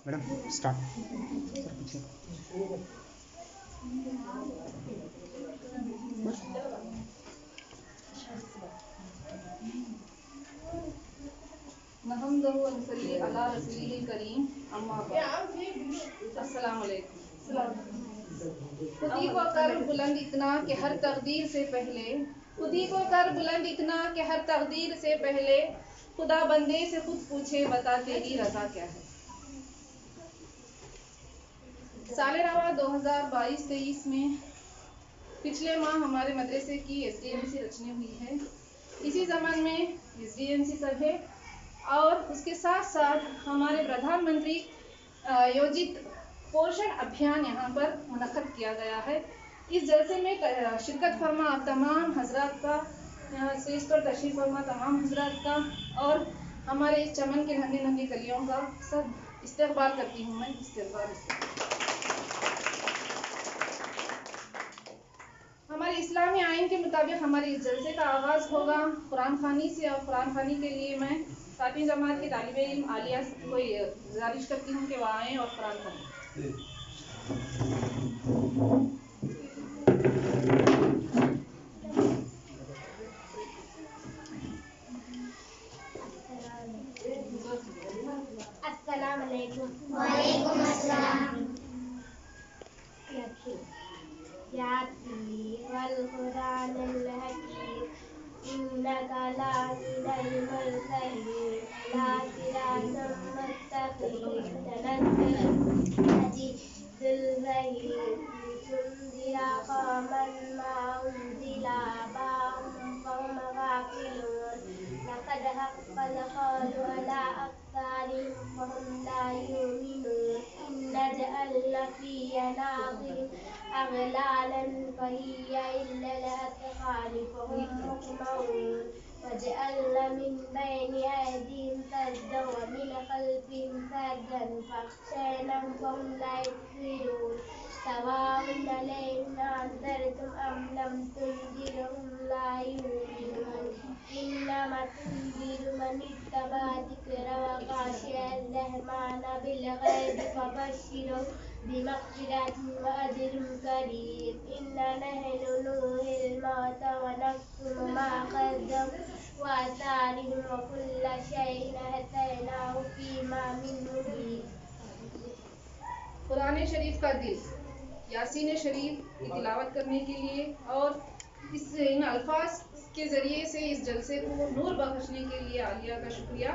Madam start. नहमदुहु व नसल्ली अला रसूलिल करीम अम्मा बाद। अस्सलाम वालेकुम। खुदी को कर बुलंद इतना कि हर तकदीर से पहले, खुदी को कर बुलंद इतना कि हर तकदीर से पहले खुदा बंदे से खुद पूछे बता तेरी रजा क्या है। साल रवा 2022-23 में पिछले माह हमारे मदरसे की SDMC रचने हुई है। इसी ज़मान में SDMC सब है और उसके साथ साथ हमारे प्रधानमंत्री आयोजित पोषण अभियान यहाँ पर मुनक्कद किया गया है। इस जलसे में शिरकत फरमा आप तमाम हजरात का, यहाँ से इस पर तशरीफ फरमा तमाम हजरात का और हमारे इस चमन के नन्हे नन्हे कलियों का सब इस्तकबाल करती हूँ मैं। हमारे इस्लामी आइन के मुताबिक हमारे इस जलसे का आगाज़ होगा कुरान खानी से और कुरान खानी के लिए मैं 7वीं जमात के तालिबे इल्म आलिया को गुजारिश करती हूँ कि वह आएँ और कुरान खानी। अस्सलाम वालेकुम। वालेकुम अस्सलाम। याती वल कुरानिल हकीम इन्नका लामिनल मुरसलीन अला सिरातिम मुस्तकीम तनज़्ज़ुल अज़ीज़ुल रहीम लितुनज़िरा कौमन मा उन्ज़िला आबाहुम फहुम गाफिलून लक़द हक़्क़ल क़ौलु अला अक्सारिहिम फहुम ला युमिनून इन्ना जअलना फ़ी अनाक़िहिम अग़लालन फ़हिय इलल अज़क़ानि फ़हुम मुक़महून वजअलना मिन बैनि अयदिहिम सद्दन व मिन ख़ल्फ़िहिम सद्दन फ़अग़शयनाहुम फ़हुम ला युबसिरून सवाउन अलैहिम अअन्ज़रतहुम अम लम तुनज़िरहुम ला युमिनून इन्नमा तुनज़िरु मन इत्तबअ ज़िक्र व ख़शिय अर्रहमान बिल-ग़ैबि फ़बश्शिरहु बिमग़फ़िरतिन व अज्रिन करीम। इन्ना नहनु नुह्यिल मौता व नक्तुबु मा क़द्दमू व आसारिहिम व कुल्ला शैइन अहसयनाहु फ़ी इमामिन मुबीन। कुरान शरीफ का दिल यासीन शरीफ की तिलावत करने के लिए और इन अल्फाज के ज़रिए से इस जलसे को नूर बख्शने के लिए आलिया का शुक्रिया।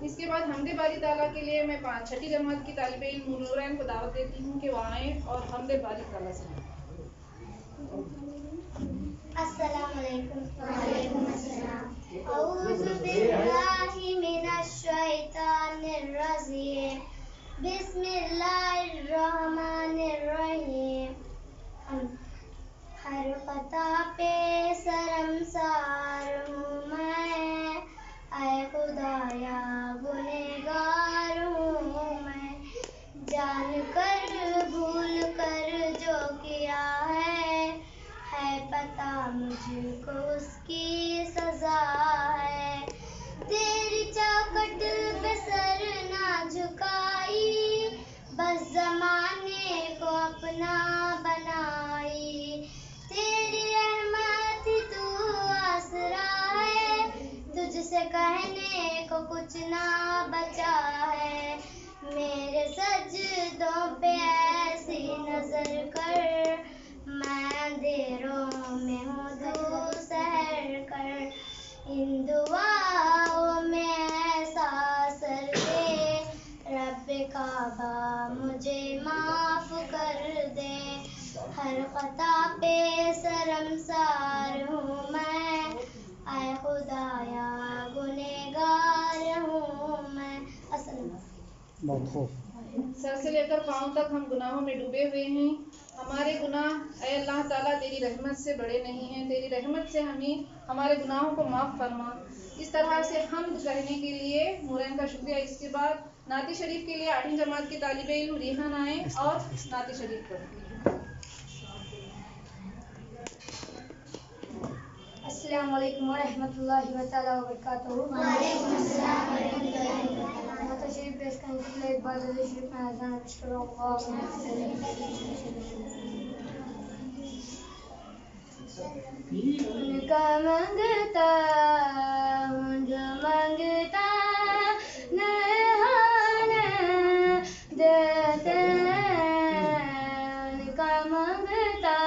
इसके बाद हमदे बारी ताला के लिए मैं 6ठी जमात की तालिबे इल्म नूरैन को दावत देती हूँ कि वह आएँ और हमदे बारी ताला सुनें। अस्सलाम वालेकुम। वालेकुम अस्सलाम। औज़ु बिल्लाहि मिनश शैतानिर रजीम। बिस्मिल्लाहिर रहमानिर रहीम। हर ख़ता पे शर्मसार हूँ मैं, ऐ खुदाया गुनहगार हूँ मैं। जान कर भूल कर जो किया है पता मुझको उसकी सज़ा है। तेरी चौखट पे सर ना झुकाई, बस ज़माने को अपना बनाई। तेरी रहमत ही तू आसरा है, तुझसे कहने को कुछ ना बचा है। मेरे सजदों पे ऐसी नजर कर, मैं अंधेरों में हूँ दूर सहर कर। इन दुआओं में ऐसा असर दे, रब्बे काबा मुझे माफ कर दे। हर ख़ता पे शर्मसार हूँ मैं, ऐ खुदाया गुनहगार हूँ मैं। बहुत खूब। सर से लेकर पाँव तक हम गुनाहों में डूबे हुए हैं। हमारे गुनाह ऐ अल्लाह ताला तेरी रहमत से बड़े नहीं हैं। तेरी रहमत से हमें हमारे गुनाहों को माफ़ फरमा। इस तरह से हम कहने के लिए नूरैन का शुक्रिया। इसके बाद नाते शरीफ के लिए 8वीं जमात के तालिबे इल्म रिहान आए और नाते शरीफ पढ़ें। अस्सलाम वालेकुम व रहमतुल्लाहि व तआला व बरकातहू। वालेकुम अस्सलाम व रहमतुल्लाहि व बरकातहू। तशरीफ पेश करने के लिए एक बार दरूद शरीफ में अज़ान पेश करूँगा। उनका मांगता हूँ जो मांगता देते उनका मांगता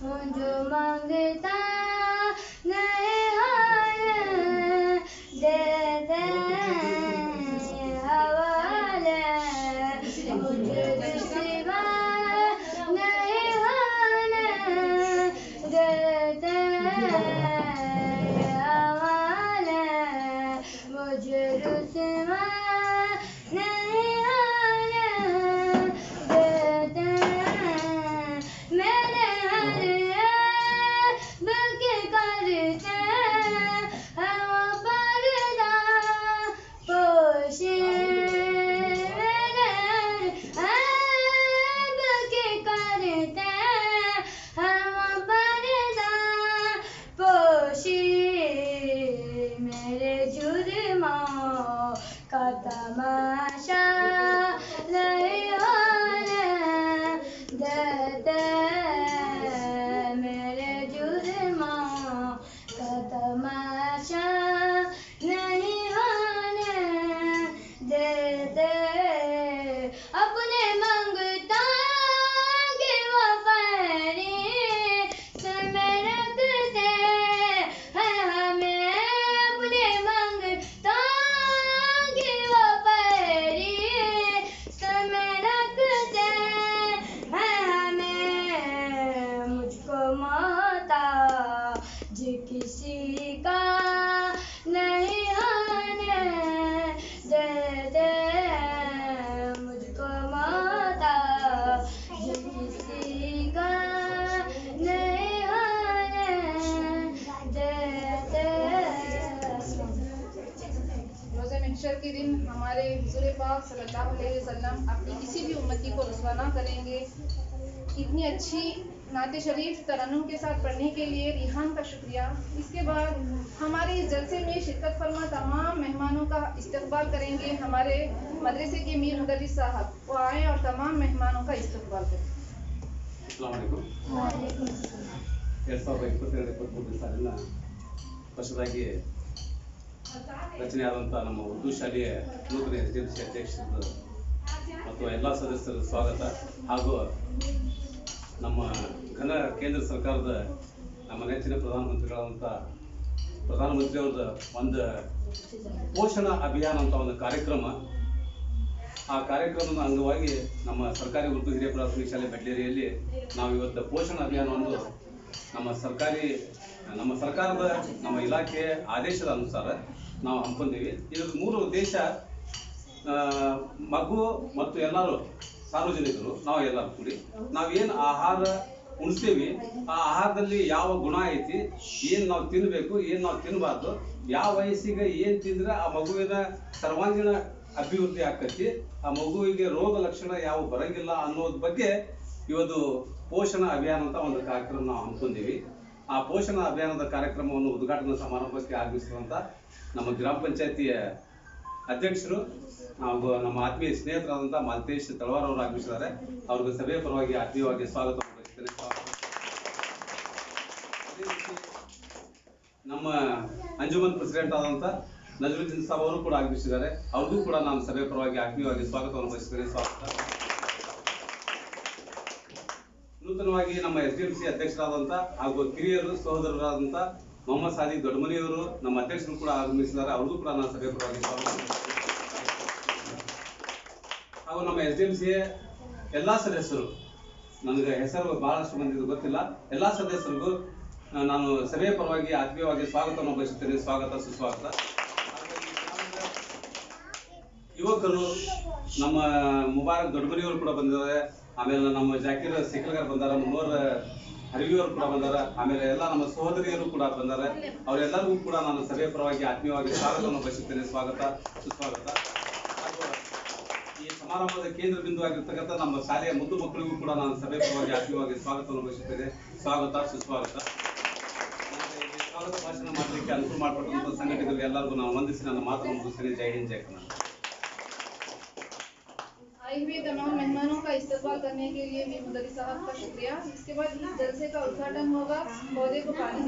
हूँ जो मांगता नहीं देते ये हवाले मुझे सिवा नहीं देते ये हवाले मुझे रुसवा नहीं देते मेरे हर बल्कि करते हैं वो पर्दा पोशी मेरे हर बल्कि करते हैं वो पर्दा पोशी मेरे जुर्मों का तमाशा नहीं होने देते मेरे जुर्मों का तमाशा नहीं होने देते अपने मंगता कि वो फरी समय रखते हैं हमें अपने मंगता कि वो फरी समय रखते हैं हमें मुझको मोहताज किसी का नहीं होने देते मुझको मोहताज किसी का नहीं होने देते। रोज़े महशर के दिन हमारे हुज़ूर पाक सल्लल्लाहु अलैहि वसल्लम अपनी किसी भी उम्मती को रुसवा ना करेंगे। इतनी अच्छी नाते शरीफ तरन्नुम के साथ पढ़ने के लिए रिहान का शुक्रिया। इसके बाद हमारे इस जलसे में शिरकत फरमा तमाम मेहमानों का इस्तकबाल करेंगे हमारे मदरसे के मीर मुदर्रिस साहब। वो आए और तमाम मेहमानों का इस्तकबाल करें। अस्सलाम वालेकुम। 2022 ಸಾಲಿನ ಹೊಸದಾಗಿ ರಚನೆಯಾದಂಥ ನಮ್ಮ ಉರ್ದು ಶಾಲೆಯ ನೂತನ SDMC ಅಧ್ಯಕ್ಷರು ಮತ್ತು ಎಲ್ಲ ಸದಸ್ಯರ ಸ್ವಾಗತ ಹಾಗೂ ನಮ್ಮ ಘನ ಕೇಂದ್ರ ಸರ್ಕಾರದ ನಮ್ಮ ನೆಚ್ಚಿನ ಪ್ರಧಾನಮಂತ್ರಿಯವ್ರದ ಒಂದು ಪೋಷಣ ಅಭಿಯಾನ ಅಂತ ಒಂದು ಕಾರ್ಯಕ್ರಮ. ಆ ಕಾರ್ಯಕ್ರಮದ ಅಂಗವಾಗಿ ನಮ್ಮ ಸರ್ಕಾರಿ ಉರ್ದು ಹಿರಿಯ ಪ್ರಾಥಮಿಕ ಶಾಲೆ ಬೆಡ್ಲೇರಿಯಲ್ಲಿ ನಾವು ಇವತ್ತು ಪೋಷಣ ಅಭಿಯಾನವನ್ನು ನಮ್ಮ ಸರ್ಕಾರದ ನಮ್ಮ ಇಲಾಖೆ ಆದೇಶದ ಅನುಸಾರ ನಾವು ಹಮ್ಮಿಕೊಂಡಿವಿ. ಇದರ ಮೂಲ ಉದ್ದೇಶ ಮಗು ಮತ್ತು ಎಲ್ಲರೂ ಸಾರ್ವಜನಿಕರು ನಾವೆಲ್ಲರೂ ಕೂಡಿ ನಾವೇನು ಆಹಾರ ಉಣಿಸ್ತೀವಿ ಆ ಆಹಾರದಲ್ಲಿ ಯಾವ ಗುಣ ಐತಿ, ಏನು ನಾವು ತಿನ್ನಬೇಕು, ಏನು ನಾವು ತಿನ್ನಬಾರ್ದು, ಯಾವ ವಯಸ್ಸಿಗೆ ಏನು ತಿಂದ್ರೆ ಆ ಮಗುವಿನ ಸರ್ವಾಂಗೀಣ ಅಭಿವೃದ್ಧಿ ಆಕತಿ, ಆ ಮಗುವಿಗೆ ರೋಗ ಲಕ್ಷಣ ಯಾವ ಬರಂಗಿಲ್ಲ ಅನ್ನೋದ್ರ ಬಗ್ಗೆ ಇವತ್ತು ಪೋಷಣ ಅಭಿಯಾನ ಅಂತ ಒಂದು ಕಾರ್ಯಕ್ರಮ ನಾವು ಹಮ್ಮಿಕೊಂಡಿವಿ. ಆ ಪೋಷಣ ಅಭಿಯಾನದ ಕಾರ್ಯಕ್ರಮವನ್ನು ಉದ್ಘಾಟನಾ ಸಮಾರಂಭಕ್ಕೆ ಆಗಮಿಸಿರುವಂಥ ನಮ್ಮ ಗ್ರಾಮ ಪಂಚಾಯತಿಯ ಅಧ್ಯಕ್ಷರು ಹಾಗೂ ನಮ್ಮ ಆತ್ಮೀಯ ಸ್ನೇಹಿತರಾದಂಥ ಮಾಲ್ತೇಶ್ ತಳವಾರ್ ಅವರು ಆಗಮಿಸಿದ್ದಾರೆ. ಅವ್ರಿಗೆ ಸಭೆಯ ಪರವಾಗಿ ಆತ್ಮೀಯವಾಗಿ ಸ್ವಾಗತ ಬಯಸ್ತೇನೆ. ಅದೇ ರೀತಿ ನಮ್ಮ ಅಂಜುಮನ್ ಪ್ರೆಸಿಡೆಂಟ್ ಆದಂಥ ನಜರುದ್ದೀನ್ ಸಾಬ್ ಅವರು ಕೂಡ ಆಗಮಿಸಿದ್ದಾರೆ. ಅವ್ರಿಗೂ ಕೂಡ ನಾನು ಸಭೆಯ ಪರವಾಗಿ ಆತ್ಮೀಯವಾಗಿ ಸ್ವಾಗತವನ್ನು ಬಯಸ್ತೇನೆ. ಸ್ವಾಗತ. ನೂತನವಾಗಿ ನಮ್ಮ SDMC ಅಧ್ಯಕ್ಷರಾದಂಥ ಹಾಗೂ ಕಿರಿಯರು ಸಹೋದರರಾದಂಥ ಮೊಹಮ್ಮದ್ ಸಾದಿಕ್ ದೊಡ್ಡಮನಿಯವರು ನಮ್ಮ ಅಧ್ಯಕ್ಷರು ಕೂಡ ಆಗಮಿಸಿದ್ದಾರೆ. ಅವ್ರಿಗೂ ಕೂಡ ನಾನು ಸಭೆಯ ಪರವಾಗಿ ಸ್ವಾಗತ ಹಾಗೂ ನಮ್ಮ SDMC ಎಲ್ಲ ಸದಸ್ಯರು, ನನಗೆ ಹೆಸರು ಬಹಳಷ್ಟು ಮಂದಿದು ಗೊತ್ತಿಲ್ಲ, ಎಲ್ಲ ಸದಸ್ಯರಿಗೂ ನಾನು ಸಭೆಯ ಪರವಾಗಿ ಆತ್ಮೀಯವಾಗಿ ಸ್ವಾಗತವನ್ನು ಬಯಸುತ್ತೇನೆ. ಸ್ವಾಗತ, ಸುಸ್ವಾಗತ. ಯುವಕರು ನಮ್ಮ ಮುಬಾರಕ್ ದೊಡ್ಡಮನಿಯವರು ಕೂಡ ಬಂದಿದ್ದಾರೆ. ಆಮೇಲೆ ನಮ್ಮ ಜಾಕೀರ್ ಸಿಕಲ್ಗಾರ್ ಬಂದಾರ, ಮುನ್ನೂರ್ ಹರಿವಿಯವರು ಕೂಡ ಬಂದಾರ. ಆಮೇಲೆ ಎಲ್ಲ ನಮ್ಮ ಸಹೋದರಿಯರು ಕೂಡ ಬಂದಾರೆ. ಅವರೆಲ್ಲರಿಗೂ ಕೂಡ ನಾನು ಸಭೆಯ ಪರವಾಗಿ ಆತ್ಮೀಯವಾಗಿ ಸ್ವಾಗತವನ್ನು ಬಯಸುತ್ತೇನೆ. ಸ್ವಾಗತ, ಸುಸ್ವಾಗತ. ಹಾಗೂ ಈ ಸಮಾರಂಭದ ಕೇಂದ್ರ ಬಿಂದು ಆಗಿರ್ತಕ್ಕಂಥ ನಮ್ಮ ಶಾಲೆಯ ಮುದ್ದು ಮಕ್ಕಳಿಗೂ ಕೂಡ ನಾನು ಸಭೆಯ ಪರವಾಗಿ ಆತ್ಮೀಯವಾಗಿ ಸ್ವಾಗತವನ್ನು ಬಯಸುತ್ತೇನೆ. ಸ್ವಾಗತ, ಸುಸ್ವಾಗತ. ಸ್ವಾಗತ ಭಾಷಣ ಮಾಡಲಿಕ್ಕೆ ಅನುಕೂಲ ಮಾಡಿಕೊಟ್ಟಂತ ಸಂಘಟನೆಗಳಿಗೆ ಎಲ್ಲರಿಗೂ ನಾನು ವಂದಿಸಿ ನನ್ನ ಮಾತನ್ನು ಮುಗಿಸ್ತೇನೆ. ಜೈ ಹಿಂದ್, ಜೈ ಕರ್ನಾಟಕ. आए हुए तमाम मेहमानों का इस्तकबाल करने के लिए भी मुदर्रिस साहब का शुक्रिया। इसके बाद इस जलसे का उद्घाटन होगा पौधे को पानी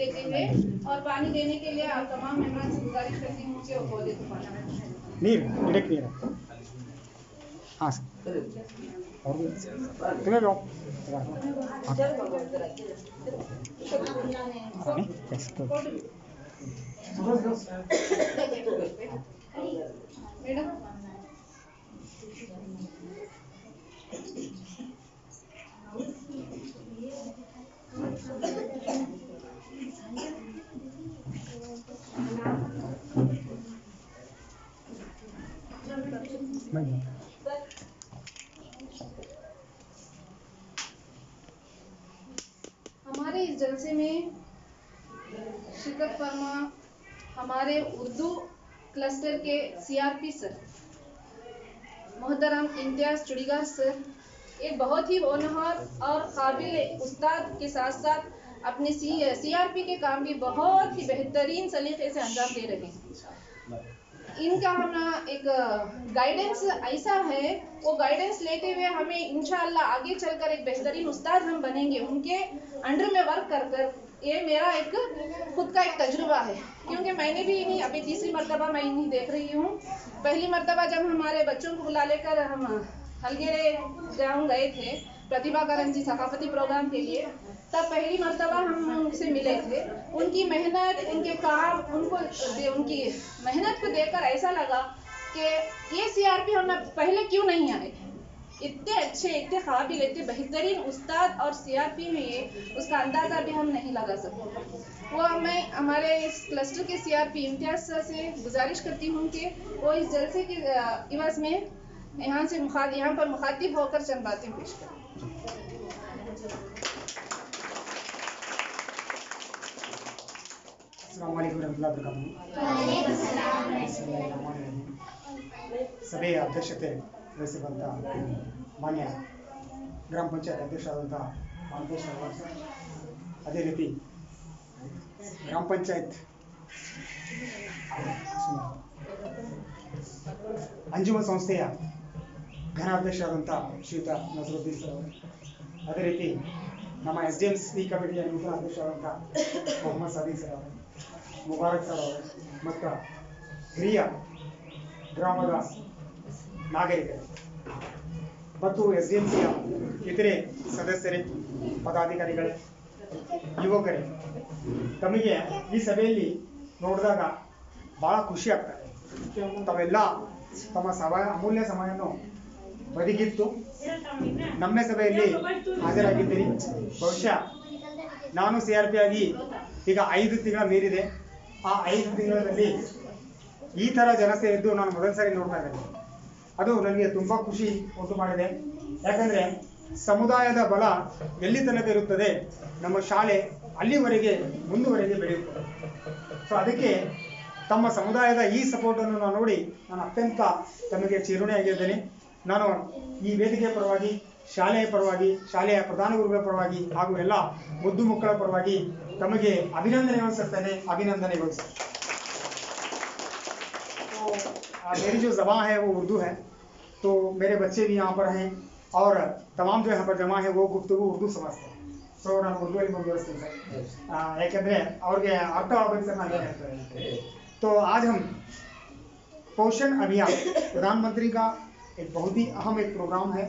देते हुए, और पानी देने के लिए आप तमाम मेहमान से गुजारिश करती हूँ कि वो पौधे को पानी दें। नीर गिಡಕ್ಕೆ ನೀರು ಹಾಂ ಸರ್ और तुम्हें जाओ मैडम हमारे इस जलसे में शिरकत फरमा हमारे उर्दू क्लस्टर के सीआरपी सर मोहतरम इम्तियाज चुड़ीगार सर, एक बहुत ही होनहार और काबिल उस्ताद के साथ साथ अपने सीआरपी के काम भी बहुत ही बेहतरीन सलीके से अंजाम दे रहे हैं। इनका हम एक गाइडेंस ऐसा है, वो गाइडेंस लेते हुए हमें इंशाअल्लाह आगे चलकर एक बेहतरीन उस्ताद हम बनेंगे। उनके अंडर में वर्क कर कर ये मेरा एक खुद का एक तजुर्बा है, क्योंकि मैंने भी इन्हीं अभी तीसरी मरतबा मैं इन्हीं देख रही हूँ। पहली मरतबा जब हमारे बच्चों को बुला लेकर हम हलगेरे गाँव गए थे प्रतिभा करंजी सकाफती प्रोग्राम के लिए, तब पहली मरतबा हम उनसे मिले थे। उनकी मेहनत, उनके काम, उनकी मेहनत को देखकर ऐसा लगा कि ये सीआरपी हम पहले क्यों नहीं आए। इतने अच्छे, इतने काबिल, इतने बेहतरीन उस्ताद और सीआरपी में ये उसका अंदाज़ा भी हम नहीं लगा सकते। वो मैं हमारे इस क्लस्टर के सीआरपी इम्तियाज सर से गुजारिश करती हूँ कि वो इस जलसे के इवज़ में यहाँ पर मुखातिब होकर चंद बातें पेश करें। अस्सलाम वालेकुम रहमतुल्लाहि वबरकातुहू। ಸಭೆಯ ಅಧ್ಯಕ್ಷತೆ ವಹಿಸಿದಂಥ ಮಾನ್ಯ ಗ್ರಾಮ ಪಂಚಾಯತ್ ಅಧ್ಯಕ್ಷರಾದಂಥ ಮಾಂತೇಶ್ ಅವರು, ಅದೇ ರೀತಿ ಗ್ರಾಮ ಪಂಚಾಯತ್ ಅಂಜುಮನ್ ಸಂಸ್ಥೆಯ ಘನಾಧ್ಯಕ್ಷರಾದಂಥ ಶ್ರೀಯುತ ನಸರುದ್ದೀನ್ ಸರ್ ಅವರು, ಅದೇ ರೀತಿ ನಮ್ಮ SDMC ಕಮಿಟಿಯ ನೂತನ ಅಧ್ಯಕ್ಷರಾದಂಥ ಮೊಹಮ್ಮದ್ ಸಾದಿಕ್ ಸರ್ ಅವರು, ಮುಬಾರಕ್ ಸರ್ ಅವರು ಮತ್ತು ಹಿರಿಯ ಗ್ರಾಮದ ನಾಗರಿಕರು ಮತ್ತು SDMCಯ ಇತರೆ ಸದಸ್ಯರೇ, ಪದಾಧಿಕಾರಿಗಳೇ, ಯುವಕರೇ, ತಮಗೆ ಈ ಸಭೆಯಲ್ಲಿ ನೋಡಿದಾಗ ಭಾಳ ಖುಷಿ ಆಗ್ತದೆ. ತಾವೆಲ್ಲ ತಮ್ಮ ಅಮೂಲ್ಯ ಸಮಯವನ್ನು ಬದಿಗಿತ್ತು ನಮ್ಮ ಸಭೆಯಲ್ಲಿ ಹಾಜರಾಗಿದ್ದೀರಿ. ಬಹುಶಃ ನಾನು CRP ಆಗಿ ಈಗ 5 ತಿಂಗಳ ಮೀರಿದೆ. ಆ 5 ತಿಂಗಳಲ್ಲಿ ಈ ಥರ ಜನ ಸೇರಿದ್ದು ನಾನು ಮೊದಲ ಸಾರಿ ನೋಡ್ತಾ ಇದ್ದೇನೆ. ಅದು ನನಗೆ ತುಂಬ ಖುಷಿ ಉಂಟು ಮಾಡಿದೆ. ಯಾಕಂದರೆ ಸಮುದಾಯದ ಬಲ ಎಲ್ಲಿ ತನಕ ಇರುತ್ತದೆ, ನಮ್ಮ ಶಾಲೆ ಅಲ್ಲಿವರೆಗೆ ಮುಂದುವರೆಗೆ ಬೆಳೆಯುತ್ತದೆ. ಸೊ ಅದಕ್ಕೆ ತಮ್ಮ ಸಮುದಾಯದ ಈ ಸಪೋರ್ಟನ್ನು ನಾನು ನೋಡಿ ನಾನು ಅತ್ಯಂತ ತಮಗೆ ಚಿರುಣಿಯಾಗಿದ್ದೇನೆ. ನಾನು ಈ ವೇದಿಕೆಯ ಪರವಾಗಿ, ಶಾಲೆಯ ಪರವಾಗಿ, ಶಾಲೆಯ ಪ್ರಧಾನ ಗುರುಗಳ ಪರವಾಗಿ ಹಾಗೂ ಎಲ್ಲ ಮುದ್ದು ಮಕ್ಕಳ ಪರವಾಗಿ ತಮಗೆ अभिनंदनेಗಳು ಸಲ್ಲಿಸ್ತೇನೆ. अभिनंदनेಗಳು सर। तो मेरी जो ज़बान है वो उर्दू है, तो मेरे बच्चे भी यहाँ पर हैं और तमाम जो यहाँ पर जमा है वो गुफ्तगू उर्दू समझते हैं. ಸೊ ನಾನು ಉರ್ದುವಲ್ಲಿ ಮುಂದುವರಿಸ್ತೀನಿ ಸರ್, ಯಾಕೆಂದರೆ ಅವ್ರಿಗೆ ಅರ್ಥವಾಗಬೇಕು ಸರ್. ನಾನು ಹೇಳ್ತೇನೆ. तो आज हम पोषण अभियान, प्रधानमंत्री का एक बहुत ही अहम एक प्रोग्राम है।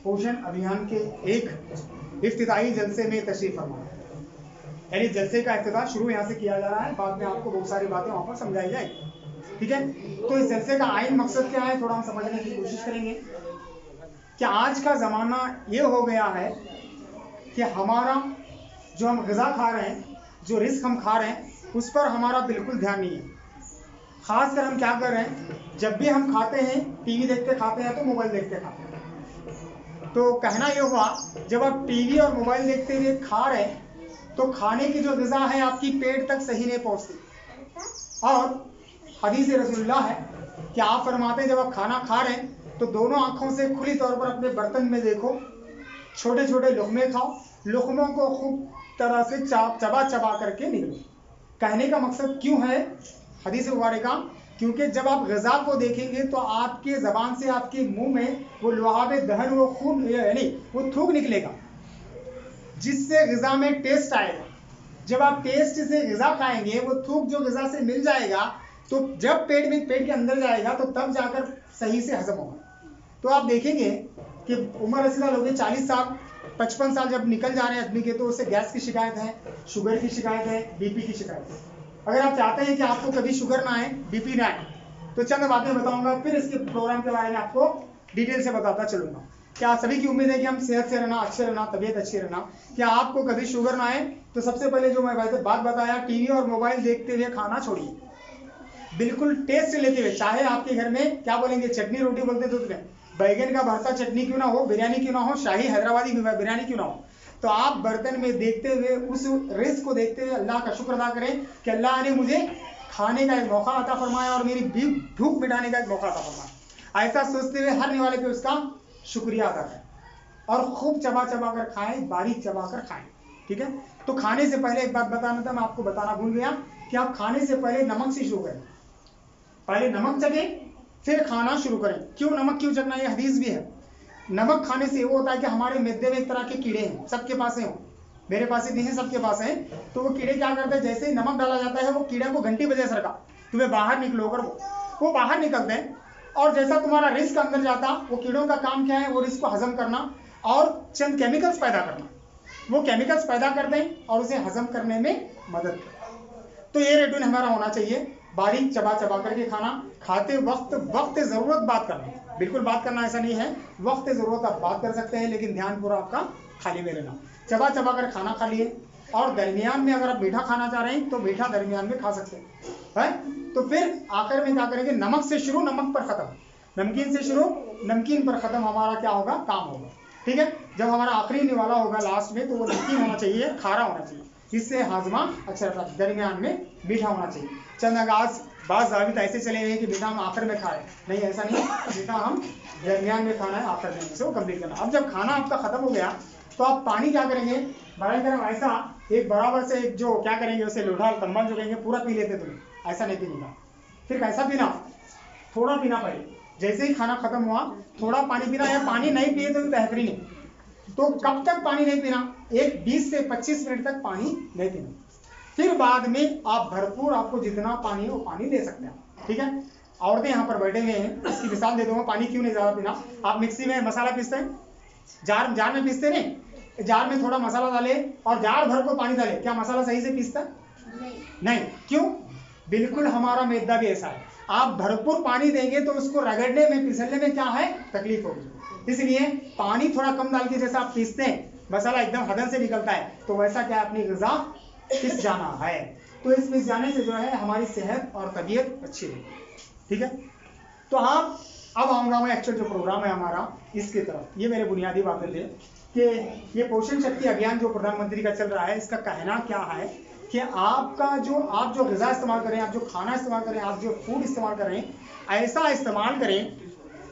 पोषण अभियान के एक इफ्तिताई जलसे में तशरीफ फरमा है, यानी जलसे का इफ्तिताह शुरू यहाँ से किया जा रहा है। बाद में आपको बहुत सारी बातें वहाँ पर समझाई जाएगी, ठीक है। तो इस जलसे का आइन मकसद क्या है, थोड़ा हम समझने की कोशिश करेंगे कि आज का ज़माना ये हो गया है कि हमारा जो हम ग़िज़ा खा रहे हैं, जो रिस्क हम खा रहे हैं, उस पर हमारा बिल्कुल ध्यान नहीं है। ख़ासकर हम क्या कर रहे हैं, जब भी हम खाते हैं टीवी देखते खाते हैं तो मोबाइल देखते खाते हैं। तो कहना ये हुआ, जब आप टीवी और मोबाइल देखते हुए खा रहे हैं तो खाने की जो ग़िज़ा है आपकी पेट तक सही नहीं पहुँचती। और हदीस रसूलुल्लाह है कि आप फरमाते हैं जब आप खाना खा रहे हैं तो दोनों आँखों से खुली तौर पर अपने बर्तन में देखो, छोटे छोटे लुक़मे खाओ, लुक़मों को खूब तरह से चबा चबा करके निगलो। कहने का मकसद क्यों है हदीस मुबारक का, क्योंकि जब आप ग़िज़ा को देखेंगे तो आपके ज़बान से आपके मुंह में वो लुआब दहन, वो खून यानी वो थूक निकलेगा, जिससे ग़िज़ा में टेस्ट आएगा। जब आप टेस्ट से ग़िज़ा खाएंगे, वो थूक जो ग़िज़ा से मिल जाएगा, तो जब पेट के अंदर जाएगा तो तब जाकर सही से हजम होगा। तो आप देखेंगे कि उम्र 80 साल हो गई, 40 साल 55 साल जब निकल जा रहे हैं आदमी के, तो उससे गैस की शिकायत है, शुगर की शिकायत है, बीपी की शिकायत है। अगर आप चाहते हैं कि आपको कभी शुगर ना आए, बीपी ना आए, तो चंद बातें बताऊंगा, फिर इसके प्रोग्राम के बारे में आपको डिटेल से बताता चलूंगा। क्या सभी की उम्मीद है कि हम सेहत से रहना, अच्छे रहना, तबीयत अच्छी रहना। क्या आपको कभी शुगर ना आए, तो सबसे पहले जो मैं बात बताया, टीवी और मोबाइल देखते हुए खाना छोड़िए, बिल्कुल टेस्ट लेते हुए। चाहे आपके घर में क्या बोलेंगे, चटनी रोटी बोलते दूध में, बैगन का भरता चटनी क्यों ना हो, बिरयानी क्यों ना हो, शाही हैदराबादी बिरयानी क्यों ना हो, तो आप बर्तन में देखते हुए उस रिस्क को देखते हुए अल्लाह का शुक्र अदा करें कि अल्लाह ने मुझे खाने का एक मौका अता फरमाया और मेरी भूख मिटाने का एक मौका अता फरमाया। ऐसा सोचते हुए हर निवाले पे उसका शुक्रिया अदा करें और खूब चबा चबा कर खाएं, बारीक चबा कर खाएं। ठीक है, तो खाने से पहले एक बात बताना था, मैं आपको बताना भूल गया कि आप खाने से पहले नमक से शुरू करें। पहले नमक चखे फिर खाना शुरू करें। क्यों नमक क्यों चखना, ये हदीस भी है। नमक खाने से वो होता है कि हमारे मैदे में एक तरह के कीड़े हैं, सबके पास हैं, मेरे पास भी हैं, सबके पास हैं। तो वो कीड़े क्या करते हैं, जैसे ही नमक डाला जाता है वो कीड़ा को घंटी बजे सरका, तुम्हें बाहर निकलो कर, वो बाहर निकलते हैं। और जैसा तुम्हारा रिस्क अंदर जाता, वो कीड़ों का काम क्या है, वो रिस्क को हजम करना और चंद केमिकल्स पैदा करना। वो केमिकल्स पैदा करते हैं और उसे हजम करने में मदद करते हैं। तो ये रूटीन हमारा होना चाहिए, बारीक चबा चबा करके खाना, खाते वक्त ज़रूरत बात करना, बिल्कुल बात करना ऐसा नहीं है, वक्त ज़रूरत आप बात कर सकते हैं, लेकिन ध्यान पूरा आपका खाली में रहना। चबा चबा कर खाना खा लिए, और दरमियान में अगर आप मीठा खाना चाह रहे हैं तो मीठा दरमियान में खा सकते हैं। तो फिर आखिर में क्या करेंगे, नमक से शुरू, नमक पर ख़त्म, नमकीन से शुरू, नमकीन पर ख़त्म, हमारा क्या होगा, काम होगा। ठीक है, जब हमारा आखिरी निवाला होगा लास्ट में, तो वो नमकीन होना चाहिए, खारा होना चाहिए, इससे हाजमा अच्छा रहता है। दरमियान में मीठा होना चाहिए। चंद आगाज बाज़ ज़ाबित ऐसे चले हुए कि मीठा हम आखिर में खाएं, नहीं ऐसा नहीं, मीठा हम दरमियान में खाना है, आखिर में से वो कंप्लीट करना। अब जब खाना आपका ख़त्म हो गया तो आप पानी क्या करेंगे, बराबर गर्म ऐसा एक बराबर से एक जो क्या करेंगे, उसे लोढ़ा तंबल जो कहेंगे पूरा पी लेते तुम्हें, ऐसा नहीं पीने का। फिर कैसा पीना, थोड़ा पीना पड़े, जैसे ही खाना खत्म हुआ थोड़ा पानी पीना, या पानी नहीं पिए तो बेहतरीन है। तो कब तक पानी नहीं पीना, एक 20 से 25 मिनट तक पानी नहीं पीना। फिर बाद में आप भरपूर, आपको जितना पानी है वो पानी ले सकते हैं। ठीक है, औरतें यहाँ पर बैठे हुए हैं, इसकी मिसाल दे दूंगा, पानी क्यों नहीं ज़्यादा पीना। आप मिक्सी में मसाला पीसते हैं, जार में पीसते नहीं, जार में थोड़ा मसाला डाले और जार भर को पानी डाले, क्या मसाला सही से पीसता नहीं। क्यों, बिल्कुल हमारा मैदा भी ऐसा है, आप भरपूर पानी देंगे तो उसको रगड़ने में, फिसलने में क्या है, तकलीफ होगी। इसलिए पानी थोड़ा कम डाल के जैसा आप पीसते हैं, मसाला एकदम हदन से निकलता है, तो वैसा क्या अपनी ग़िज़ा पिस जाना है। तो इस पिस जाने से जो है हमारी सेहत और तबीयत अच्छी रहेगी। ठीक है, तो आप अब आऊँगा मैं एक्चुअल जो प्रोग्राम है हमारा इसकी तरफ। ये मेरे बुनियादी बातें थे कि ये पोषण शक्ति अभियान जो प्रधानमंत्री का चल रहा है, इसका कहना क्या है कि आप जो ग़िज़ा इस्तेमाल करें, आप जो खाना इस्तेमाल करें, आप जो फूड इस्तेमाल करें, ऐसा इस्तेमाल करें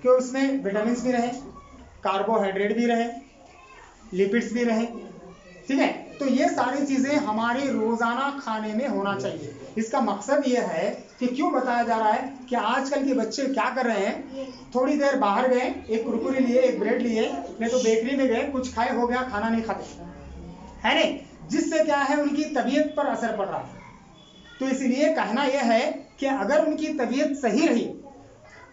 कि उसमें विटामिन भी रहे, कार्बोहाइड्रेट भी रहे, लिपिड्स भी रहे। ठीक है, तो ये सारी चीज़ें हमारे रोज़ाना खाने में होना चाहिए। इसका मकसद ये है कि क्यों बताया जा रहा है कि आजकल के बच्चे क्या कर रहे हैं, थोड़ी देर बाहर गए, एक कुरकुरे लिए, एक ब्रेड लिए, नहीं तो बेकरी में गए, कुछ खाए, हो गया, खाना नहीं खाते है नहीं, जिससे क्या है उनकी तबीयत पर असर पड़ रहा है। तो इसलिए कहना यह है कि अगर उनकी तबीयत सही रही,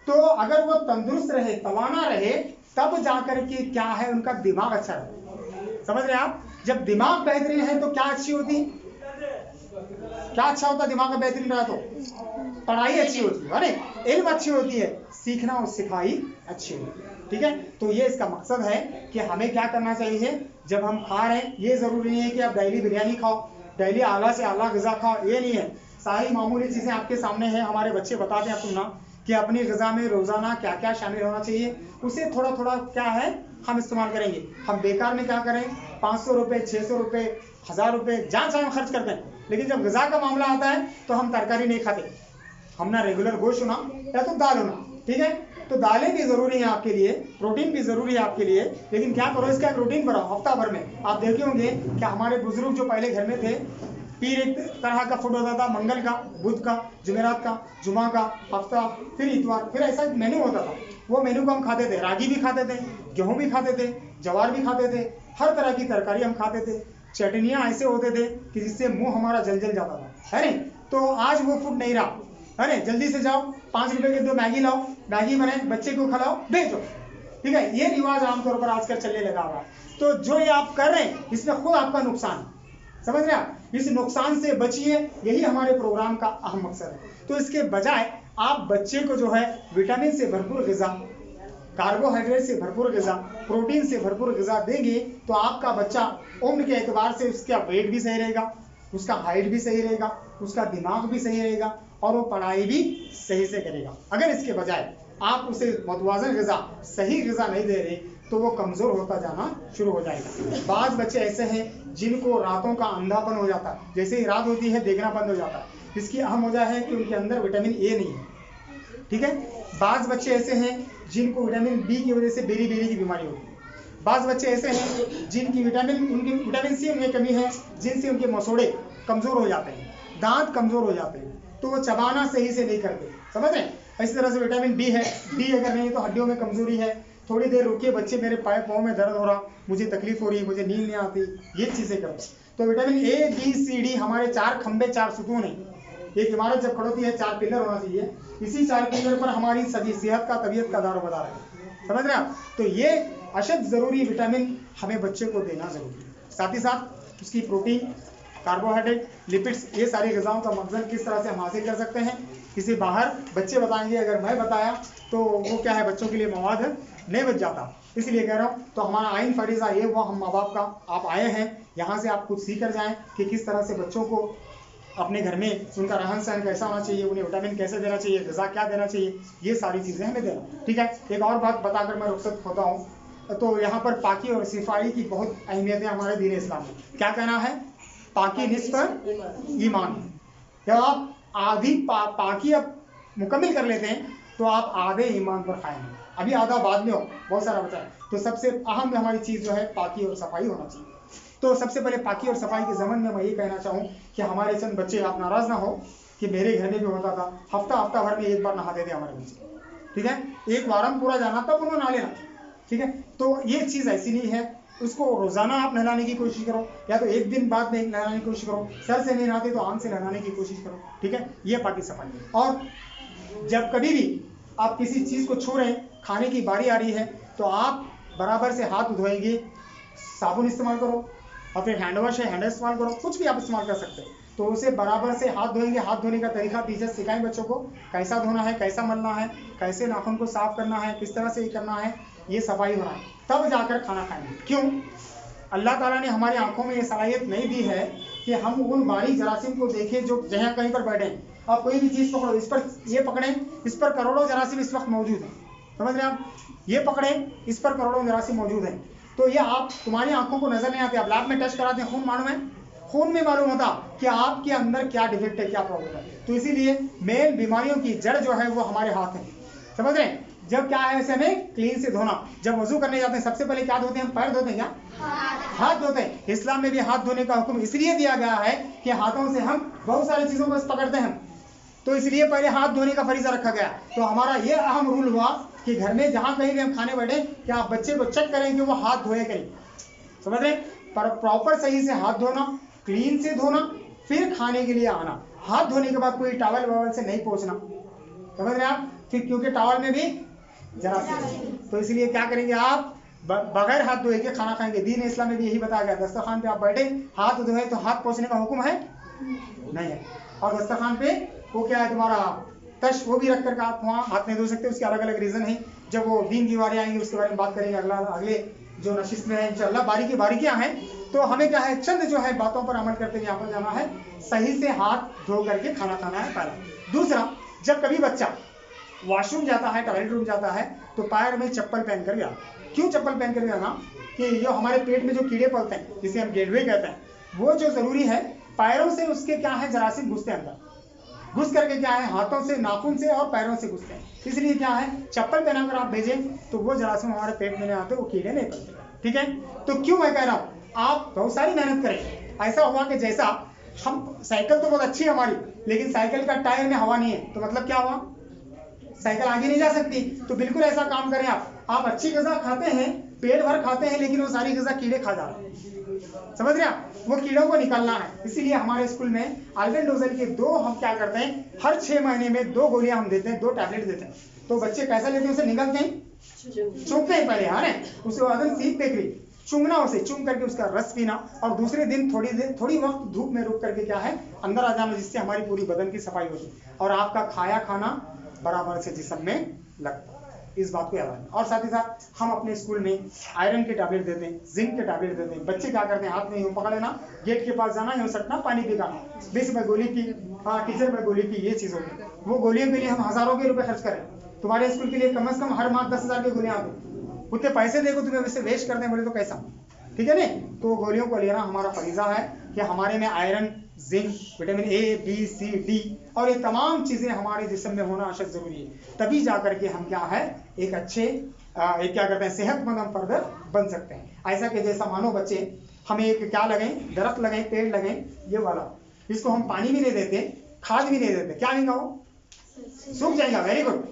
तो अगर वो तंदुरुस्त रहे, तवाना रहे, तब जाकर के क्या है उनका दिमाग अच्छा रहे। समझ रहे हैं आप, जब दिमाग बेहतरीन है तो क्या अच्छी होती, क्या अच्छा होता, दिमाग का बेहतरीन रहा तो पढ़ाई अच्छी होती है, अरे इल्म अच्छी होती है, सीखना और सिखाई अच्छी होती है। ठीक है, तो ये इसका मकसद है कि हमें क्या करना चाहिए जब हम खा रहे हैं। ये ज़रूरी नहीं है कि आप डेली बिरयानी खाओ, डेली आला से आला ग़िज़ा खाओ, ये नहीं है। सारी मामूली चीज़ें आपके सामने हैं, हमारे बच्चे बताते हैं आपको ना कि अपनी ग़िज़ा में रोज़ाना क्या क्या शामिल होना चाहिए, उसे थोड़ा थोड़ा क्या है हम इस्तेमाल करेंगे। हम बेकार में क्या करें, 500 रुपये, 600 रुपये, 1000 रुपये जान से हम खर्च करते हैं, लेकिन जब ग़िज़ा का मामला आता है तो हम तरकारी नहीं खाते, हम ना रेगुलर गोश्त होना या तो दाल होना। ठीक है, तो दालें भी ज़रूरी हैं आपके लिए, प्रोटीन भी ज़रूरी है आपके लिए, लेकिन क्या करो इसका एक रूटीन बनाओ हफ्ता भर में। आप देखे होंगे कि हमारे बुजुर्ग जो पहले घर में थे, पीर एक तरह का फूड होता था, मंगल का, बुध का, जुमेरात का, जुमा का, हफ्ता, फिर इतवार, फिर ऐसा मेन्यू होता था। वो मेन्यू को हम खाते थे, रागी भी खाते थे, गेहूँ भी खाते थे, जवार भी खाते थे, हर तरह की तरकारी हम खाते थे। चटनियाँ ऐसे होते थे कि जिससे मुंह हमारा जल जल जाता था, है नहीं? तो आज वो फूड नहीं रहा, है नहीं? जल्दी से जाओ 5 रुपए के 2 मैगी लाओ, मैगी बनाए बच्चे को खिलाओ, भेजो, ठीक है? ये रिवाज आमतौर पर आजकल चलने लगा हुआ। तो जो ये आप कर रहे हैं इसमें खुद आपका नुकसान, समझ रहे हैं? इस नुकसान से बचिए, यही हमारे प्रोग्राम का अहम मकसद है। तो इसके बजाय आप बच्चे को जो है विटामिन से भरपूर ग़िज़ा, कार्बोहाइड्रेट से भरपूर ग़िज़ा, प्रोटीन से भरपूर ग़िज़ा देंगे तो आपका बच्चा उम्र के एतबार से उसका वेट भी सही रहेगा, उसका हाइट भी सही रहेगा, उसका दिमाग भी सही रहेगा और वो पढ़ाई भी सही से करेगा। अगर इसके बजाय आप उसे मतवाज़न ग़िज़ा, सही ग़िज़ा नहीं दे रहे तो वो कमज़ोर होता जाना शुरू हो जाएगा। बाज़ बच्चे ऐसे हैं जिनको रातों का अंधापन हो जाता है, जैसे ही रात होती है देखना बंद हो जाता है। इसकी अहम वजह है कि उनके अंदर विटामिन ए नहीं है, ठीक है? बाज़ बच्चे ऐसे हैं जिनको विटामिन बी की वजह से बेरी बेरी की बीमारी होती है। बाज़ बच्चे ऐसे हैं जिनकी विटामिन सी उनमें कमी है, जिनसे उनके मसोड़े कमज़ोर हो जाते हैं, दांत कमज़ोर हो जाते हैं, तो वो चबाना सही से नहीं करते, समझ रहे हैं? इसी तरह से विटामिन बी है, डी अगर नहीं तो हड्डियों में कमज़ोरी है, थोड़ी देर रुकिए बच्चे, मेरे पाँव में दर्द हो रहा, मुझे तकलीफ हो रही, मुझे नींद नहीं आती, ये चीज़ें करो। तो vitamin A, B, C, D हमारे 4 खंबे, 4 सुतून हैं। एक इमारत जब खड़ोती है 4 पिलर होना चाहिए, इसी 4 पिलर पर हमारी सभी सेहत का, तबीयत का दारोमदार है, समझ रहे हैं आप? तो ये अशद ज़रूरी विटामिन हमें बच्चे को देना ज़रूरी है। साथ ही साथ उसकी प्रोटीन, कार्बोहाइड्रेट, लिपिड्स, ये सारी ग़िज़ाओं का मखज़न किस तरह से हम हासिल कर सकते हैं, किसी बाहर बच्चे बताएंगे, अगर मैं बताया तो वो क्या है, बच्चों के लिए मवाद नहीं बच जाता। इसलिए कह रहा हूँ, तो हमारा आइन फरीज़ा ये हुआ हम माँ बाप का, आप आए हैं यहाँ से आप कुछ सीख कर जाएँ कि किस तरह से बच्चों को अपने घर में उनका रहन सहन कैसा होना चाहिए, उन्हें विटामिन कैसे देना चाहिए, ग़िज़ा क्या देना चाहिए, ये सारी चीज़ें हमें देना, ठीक है? एक और बात बताकर मैं रुखसत होता हूँ, तो यहाँ पर पाकी और सफाई की बहुत अहमियत है हमारे दीन इस्लाम में। क्या कहना है? पाकी निस्फ़ ईमान। जब आप आधी पाकी अब मुकम्मल कर लेते हैं तो आप आधे ईमान पर कायम हैं, अभी आधा बाद में हो, बहुत सारा बचा है। तो सबसे अहम हमारी चीज़ जो है पाकी और सफाई होना चाहिए। तो सबसे पहले पाकी और सफाई के ज़मन में मैं ये कहना चाहूँ कि हमारे चंद बच्चे, आप नाराज़ ना हो कि मेरे घर में भी होता था, हफ्ता भर में एक बार नहाते थे हमारे बच्चे, ठीक है? एक वारम पूरा जाना तब उन्होंने नहा लेना, ठीक है? तो ये चीज़ ऐसी नहीं है, उसको रोज़ाना आप नहलाने की कोशिश करो, या तो एक दिन बाद में नहलाने की कोशिश करो, सर से नहीं नहाते तो आंख से नहलाने की कोशिश करो, ठीक है? ये पाकी सफाई। और जब कभी भी आप किसी चीज़ को छू रहे हैं, खाने की बारी आ रही है, तो आप बराबर से हाथ धोएंगे, साबुन इस्तेमाल करो और फिर हैंड वॉश है, हैंड इस्तेमाल करो, कुछ भी आप इस्तेमाल कर सकते हैं। तो उसे बराबर से हाथ धोएंगे। हाथ धोने का तरीका टीचर सिखाएं बच्चों को, कैसा धोना है, कैसा मलना है, कैसे नाखून को साफ करना है, किस तरह से ये करना है, ये सफाई होना है, तब जाकर खाना खाएंगे। क्यों? अल्लाह ताला ने हमारी आंखों में ये सलाहियत नहीं दी है कि हम उन बारीक जरासीम को देखें जो जहाँ कहीं पर बैठे। आप कोई भी चीज़ पकड़ो, इस पर ये पकड़ें, इस पर करोड़ों जरासीम इस वक्त मौजूद हैं, समझ रहे हैं आप? ये पकड़ें, इस पर करोड़ों जरासीम मौजूद हैं। तो ये आप, तुम्हारी आंखों को नजर नहीं आते, आप लैब में टेस्ट कराते हैं, खून मालूम है, खून में मालूम होता कि आपके अंदर क्या डिफेक्ट है, क्या प्रॉब्लम है। तो इसीलिए मेन बीमारियों की जड़ जो है वो हमारे हाथ है, समझ रहे हैं? जब क्या है, वैसे हमें क्लीन से धोना। जब वजू करने जाते हैं सबसे पहले क्या धोते हैं? हम पैर धोते हैं, क्या हाथ धोते हैं? इस्लाम में भी हाथ धोने का हुक्म इसलिए दिया गया है कि हाथों से हम बहुत सारी चीज़ों को पकड़ते हैं, तो इसलिए पहले हाथ धोने का फरीजा रखा गया। तो हमारा ये अहम रूल हुआ कि घर में जहाँ कहीं भी हम खाने बैठे, कि आप बच्चे को चेक करें कि वो हाथ धोए करें, समझ रहे? पर प्रॉपर सही से हाथ धोना, क्लीन से धोना, फिर खाने के लिए आना। हाथ धोने के बाद कोई टॉवल वावल से नहीं पोंछना, समझ रहे आप? फिर क्योंकि टॉवल में भी जरासीम, तो इसलिए क्या करेंगे, आप बगैर हाथ धोए के खाना खाएंगे। दीन इस्लाम में भी यही बताया गया। दस्तरखान पे आप बैठे, हाथ धोए तो हाथ पोंछने का हुक्म है नहीं है। और दस्तरखान पे वो क्या है, तुम्हारा तश, वो भी रख कर आप वहाँ हाथ नहीं धो सकते। उसके अलग अलग रीज़न है। जब वो दीन की वारी आएंगी उसके बारे में बात करेंगे अगले जो नशिस्त में है इंशाल्लाह। बारीकियाँ हैं। तो हमें क्या है, चंद जो है बातों पर अमल करते हुए यहाँ पर जाना है। सही से हाथ धो करके खाना खाना है पहला। दूसरा, जब कभी बच्चा वॉशरूम जाता है, टॉयलेट रूम जाता है, तो पैर में चप्पल पहन कर गया। क्यों चप्पल पहन कर जाना? कि जो हमारे पेट में जो कीड़े पलते हैं, जिसे हम गेटवे कहते हैं, वो जो ज़रूरी है, पैरों से उसके क्या है, जरासीम घुसते हैं अंदर। घुस करके क्या है हाथों से, नाखून से और पैरों से घुसते हैं। इसलिए क्या है चप्पल पहनाकर आप भेजें तो वो जरासीम हमारे पेट में नहीं आते, वो कीड़े नहीं पड़ते। ठीक है, तो क्यों मैं कह रहा हूँ आप बहुत सारी मेहनत करें। ऐसा हुआ कि जैसा हम साइकिल तो बहुत अच्छी है हमारी, लेकिन साइकिल का टायर में हवा नहीं है तो मतलब क्या हुआ, साइकिल आगे नहीं जा सकती। तो बिल्कुल ऐसा काम करें आप अच्छी ग़िज़ा खाते हैं, पेट भर खाते हैं, लेकिन वो सारी ग़िज़ा कीड़े खा जा रहे हैं। समझ रहे आप, वो कीड़ों को निकालना है। इसीलिए हमारे स्कूल में अल्बेंडोजल के 2 हम क्या करते हैं, हर 6 महीने में 2 गोलियां हम देते हैं, 2 टैबलेट देते हैं। तो बच्चे कैसा लेते हैं, उसे निगलते हैं, चूमते हैं पहले, हाँ उसके बाद सीख बेकरी चूमना, उसे चूम करके उसका रस पीना, और दूसरे दिन थोड़ी वक्त धूप में रुक करके क्या है अंदर आ जाना, जिससे हमारी पूरी बदन की सफाई होती है और आपका खाया खाना बराबर से जिस्म में लगता है। इस बात को याद रखना। और साथ ही साथ हम अपने स्कूल में आयरन के टैबलेट देते हैं, जिंक के टैबलेट देते हैं। बच्चे क्या करते हैं, हाथ में यूं पकड़ लेना, गेट के पास जाना, यूं सटना, पानी पीना, 20 रुपए गोली की, हाँ टीचर रुपए गोली की, ये चीज़ होती है। वो गोलियों के लिए हम हज़ारों के रुपए खर्च करें, तुम्हारे स्कूल के लिए कम से कम हर माह 10,000 की गोलियां आती, उतने पैसे देखो तुम्हें वैसे वेस्ट कर दें बोले तो कैसा, ठीक है नहीं। तो गोलियों को लेना हमारा फरीजा है कि हमारे में iron, zinc, vitamin A, B, C, D और ये तमाम चीज़ें हमारे जिस्म में होना अशद ज़रूरी है। तभी जा करके हम क्या है एक अच्छे एक क्या करते हैं सेहतमंद हम फर्द बन सकते हैं। ऐसा कि जैसा मानो बच्चे हमें एक क्या लगें, दरख्त लगें, पेड़ लगें, ये वाला, इसको हम पानी भी नहीं देते, खाद भी नहीं देते, क्या नहीं वो सूख जाएगा। Very good.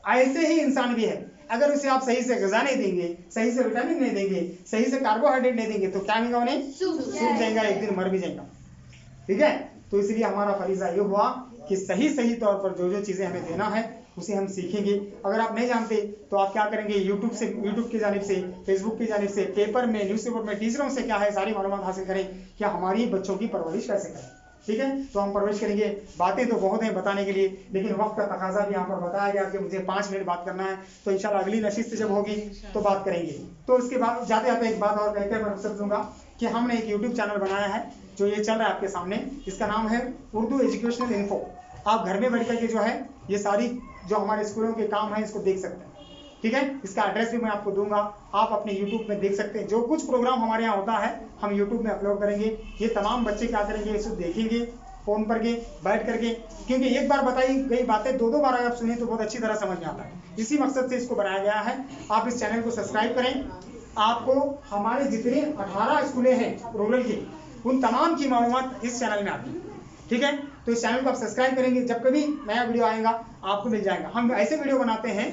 ऐसे ही इंसान भी है, अगर उसे आप सही से ग़िज़ा नहीं देंगे, सही से विटामिन नहीं देंगे, सही से कार्बोहाइड्रेट नहीं देंगे तो क्या होगा, उन्हें सूख जाएगा, एक दिन मर भी जाएगा। ठीक है, तो इसलिए हमारा फरीज़ा ये हुआ कि सही तौर पर जो चीज़ें हमें देना है उसे हम सीखेंगे। अगर आप नहीं जानते तो आप क्या करेंगे, यूट्यूब की जानिब से, फेसबुक की जानिब से, पेपर में, न्यूज़पेपर में, टीचरों से क्या है सारी मालूमात हासिल करें कि हमारी बच्चों की परवरिश कैसे करें। ठीक है, तो हम परवरिश करेंगे। बातें तो बहुत हैं बताने के लिए, लेकिन वक्त का तकाजा भी यहाँ पर बताया गया कि मुझे 5 मिनट बात करना है, तो इंशाल्लाह अगली नशिस्त जब होगी तो बात करेंगे। तो उसके बाद जाते जाते एक बात और कहकर मैं रुखसत लूँगा कि हमने एक यूट्यूब चैनल बनाया है जो ये चल रहा है आपके सामने, इसका नाम है उर्दू एजुकेशनल इन्फो। आप घर में बैठ करके जो है ये सारी जो हमारे स्कूलों के काम है इसको देख सकते हैं। ठीक है, इसका एड्रेस भी मैं आपको दूंगा, आप अपने यूट्यूब में देख सकते हैं। जो कुछ प्रोग्राम हमारे यहाँ होता है हम यूट्यूब में अपलोड करेंगे। ये तमाम बच्चे क्या करेंगे, इसको देखेंगे फ़ोन पर के बैठ करके, क्योंकि एक बार बताई गई बातें 2 बार अगर आप सुने तो बहुत अच्छी तरह समझ में आता है। इसी मकसद से इसको बनाया गया है। आप इस चैनल को सब्सक्राइब करें, आपको हमारे जितने 18 स्कूलें हैं रूरल की, उन तमाम की मालूमात इस चैनल में आती है। ठीक है, तो इस चैनल को आप सब्सक्राइब करेंगे, जब कभी नया वीडियो आएगा आपको मिल जाएगा। हम ऐसे वीडियो बनाते हैं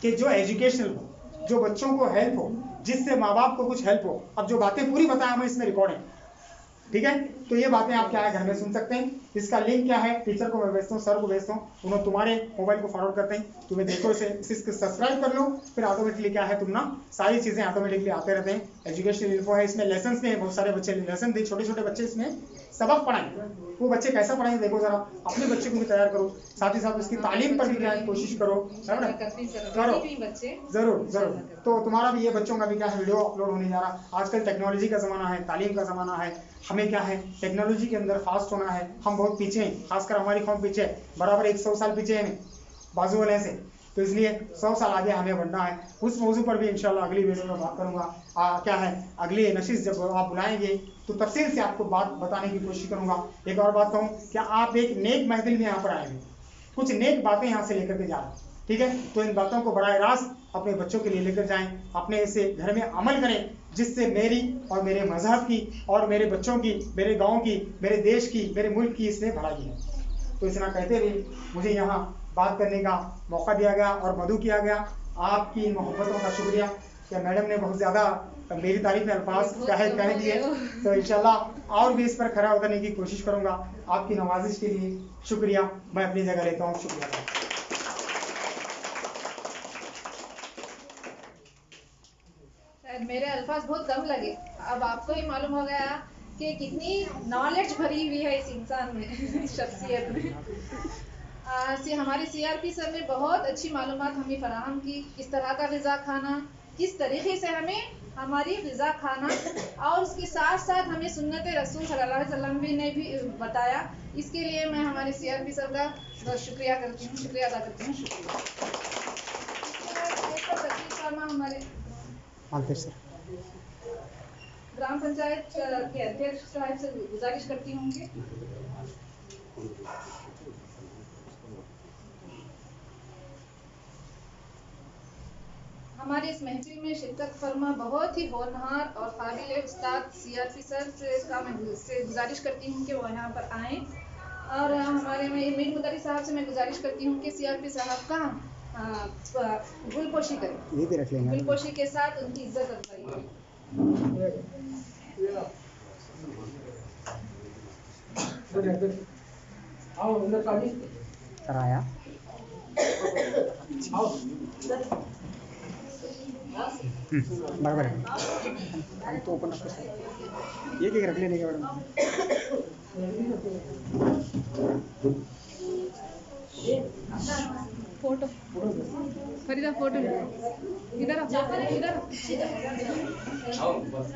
कि जो एजुकेशनल हो, जो बच्चों को हेल्प हो, जिससे माँ बाप को कुछ हेल्प हो। अब जो बातें पूरी बताएं हमें इसमें रिकॉर्ड है। ठीक है, तो ये बातें आप क्या है घर में सुन सकते हैं। इसका लिंक क्या है, टीचर को मैं भेजता हूँ, सर को भेजता हूँ, उन्होंने तुम्हारे मोबाइल को फॉरवर्ड करते हैं, तुम्हें देखो इसे सब्सक्राइब कर लो, फिर ऑटोमेटिकली क्या है तुम ना सारी चीज़ें ऑटोमेटिकली आते रहते हैं। एजुकेशनल इन्फो है, इसमें लेसन में बहुत सारे बच्चे लेसन दे, छोटे छोटे बच्चे इसमें सबक पढ़ाएं। वो बच्चे कैसा पढ़ाएंगे देखो जरा, अपने बच्चे को भी तैयार करो, साथ ही साथ उसकी तालीम पर भी क्या है कोशिश करो, है ना, करो जरूर। तो तुम्हारा भी ये बच्चों का भी क्या है वीडियो अपलोड होने जा रहा। आजकल टेक्नोलॉजी का ज़माना है, तालीम का ज़माना है, हमें क्या है टेक्नोलॉजी के अंदर फास्ट होना है। हम बहुत पीछे हैं, खासकर हमारी कौम पीछे है, बराबर 100 साल पीछे है बाजू वाले से, तो इसलिए 100 साल आगे हमें बढ़ना है। उस मौजू पर भी इंशाल्लाह अगली वीडियो में बात करूंगा। क्या है अगली नशिस्त जब आप बुलाएंगे तो तफसील से आपको बात बताने की कोशिश करूंगा। एक और बात कहूँ, क्या आप एक नेक महफिल में यहाँ पर आए हैं, कुछ नेक बातें यहाँ से लेकर के जा रहे हैं। ठीक है, तो इन बातों को बराह रास्त अपने बच्चों के लिए लेकर जाएं, अपने इसे घर में अमल करें, जिससे मेरी और मेरे मजहब की और मेरे बच्चों की, मेरे गांव की, मेरे देश की, मेरे मुल्क की इसमें भलाई है। तो इतना कहते हुए मुझे यहाँ बात करने का मौका दिया गया और मदऊ किया गया। आपकी इन मोहब्बतों का शुक्रिया। क्या मैडम ने बहुत ज़्यादा मेरी तारीफ में अल्फाज कह दिए, तो इंशाल्लाह और भी इस पर खरा उतरने की कोशिश करूँगा। आपकी नवाजिश के लिए शुक्रिया। मैं अपनी जगह लेता हूँ, शुक्रिया। मेरे अल्फाज बहुत कम लगे, अब आपको ही मालूम हो गया कि कितनी नॉलेज भरी हुई है इस इंसान में शख्सियत में। हमारे CRP सर ने बहुत अच्छी मालूमात हमें फराहम की, किस तरह का ग़िज़ा खाना, किस तरीके से हमें हमारी ग़िज़ा खाना, और उसके साथ साथ हमें सुन्नत रसूल सल्लल्लाहु अलैहि वसल्लम ने भी बताया। इसके लिए मैं हमारे CRP सर का बहुत शुक्रिया अदा करती हूँ। हमारे ग्राम पंचायत के अध्यक्ष साहब से गुजारिश करती हूँ कि हमारे इस महफिल में शिरकत फरमा बहुत ही होनहार और काबिल उस्ताद सीआरपी सर से गुजारिश करती हूँ कि वो यहाँ पर आएँ और हमारे में मीर मुदर्री साहब से मैं गुजारिश करती हूँ कि सीआरपी साहब का गुलपोशी करें। ये भी रख लेंगे। गुलपोशी के साथ उनकी इज्जत अफजाई करें। कराया बराबर है। हम तो ओपन ये क्या रख लेने के मैडम। फोटो फरीदा फोटो इधर इधर आओ बस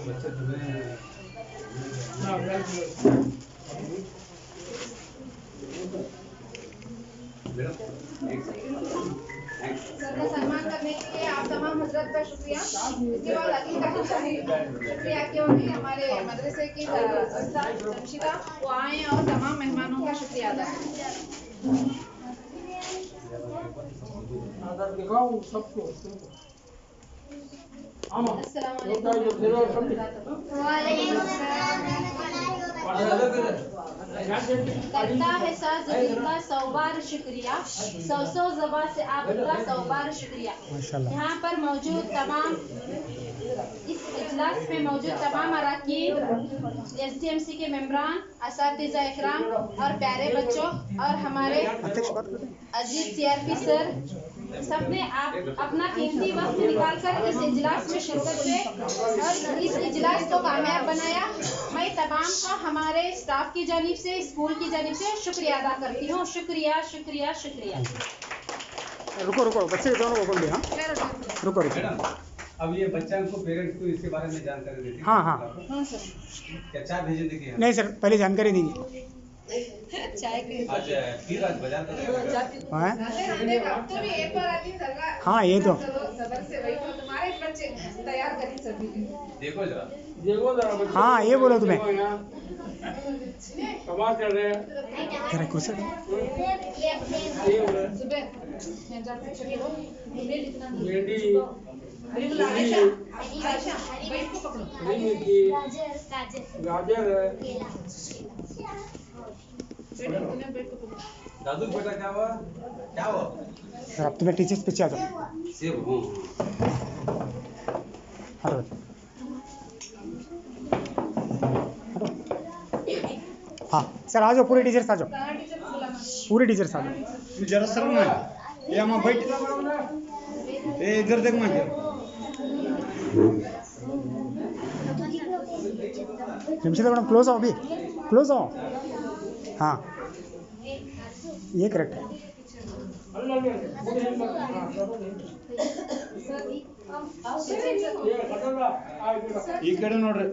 बच्चे तुम्हें सर का सम्मान करने के लिए आप तमाम हजरत का शुक्रिया। इसके बाद अकील का शुक्रिया क्योंकि हमारे मदरसे की उस्ताद जमशिदा वो आए और तमाम मेहमानों का शुक्रिया अदा करता है साज दिल का 100 बार शुक्रिया, 100 ज़बां से आपका 100 बार शुक्रिया। यहाँ पर मौजूद तमाम इस इजलास में मौजूद तमाम अरकान, एसडीएमसी के मेंबरान, असातिज़ा इकराम और प्यारे बच्चों और हमारे अजीज सीआरपी सर सबने आप अपना कीमती वक्त निकालकर इस इजलास में शिरकत की और इस इजलास को कामयाब बनाया। मैं तमाम का हमारे स्टाफ की जानिब से, स्कूल की जानिब से शुक्रिया अदा करती हूँ। शुक्रिया शुक्रिया शुक्रिया। रुको रुको बच्चे दोनों को बोल दिया। रुको रुको मैडम अब ये बच्चा को पेरेंट्स को इसके बारे में जानकारी देती है। हाँ हाँ हाँ सर। क्या चाय भेजने की है? नहीं सर पहले जानकारी देंगे। चाय के आज फिर आज बाजार का हाँ तो भी एक बार आती है। हाँ ये तो सबर से वही तो तुम्हारे बच्चे तैयार करें सभी। देखो जरा हाँ ये बोलो तुम्हें कमाल कर रहे हैं जरा कुछ सुबह मैं जाती चली हो भिंडी आयशा बैठ को पकड़ो। हरी मिर्ची गाजर है बैठ को पकड़ो। दादू बेटा क्या हुआ? क्या हुआ? सर अब तुम्हें टीचर्स पीछे आ जाओ। सेब हटो हाँ सर आ जाओ पूरे टीचर्स आ जाओ पूरे टीचर्स आ जाओ। जरा सर ना ये हम बैठ ए इधर देख मैं जमशेद मैडम क्लोज आओ अभी क्लोज आओ। हाँ ये करेक्ट है। ಈ ಕಡೆ ನೋಡ್ರಿ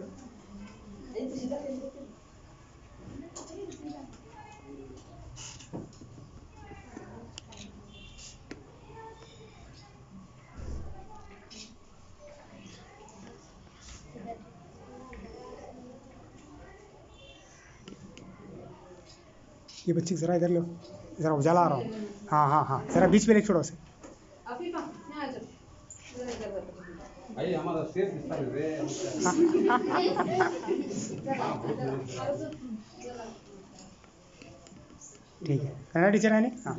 ये बच्चे जरा इधर लो जरा उजाला आ रहा हूँ। हाँ हाँ हाँ जरा बीच में नहीं छोड़ो उसे। अफीफा यहाँ आ जाओ। जरा इधर बैठो। भाई हमारा सेब दिखता है ठीक है कन्नड़ टीचर है नहीं। हाँ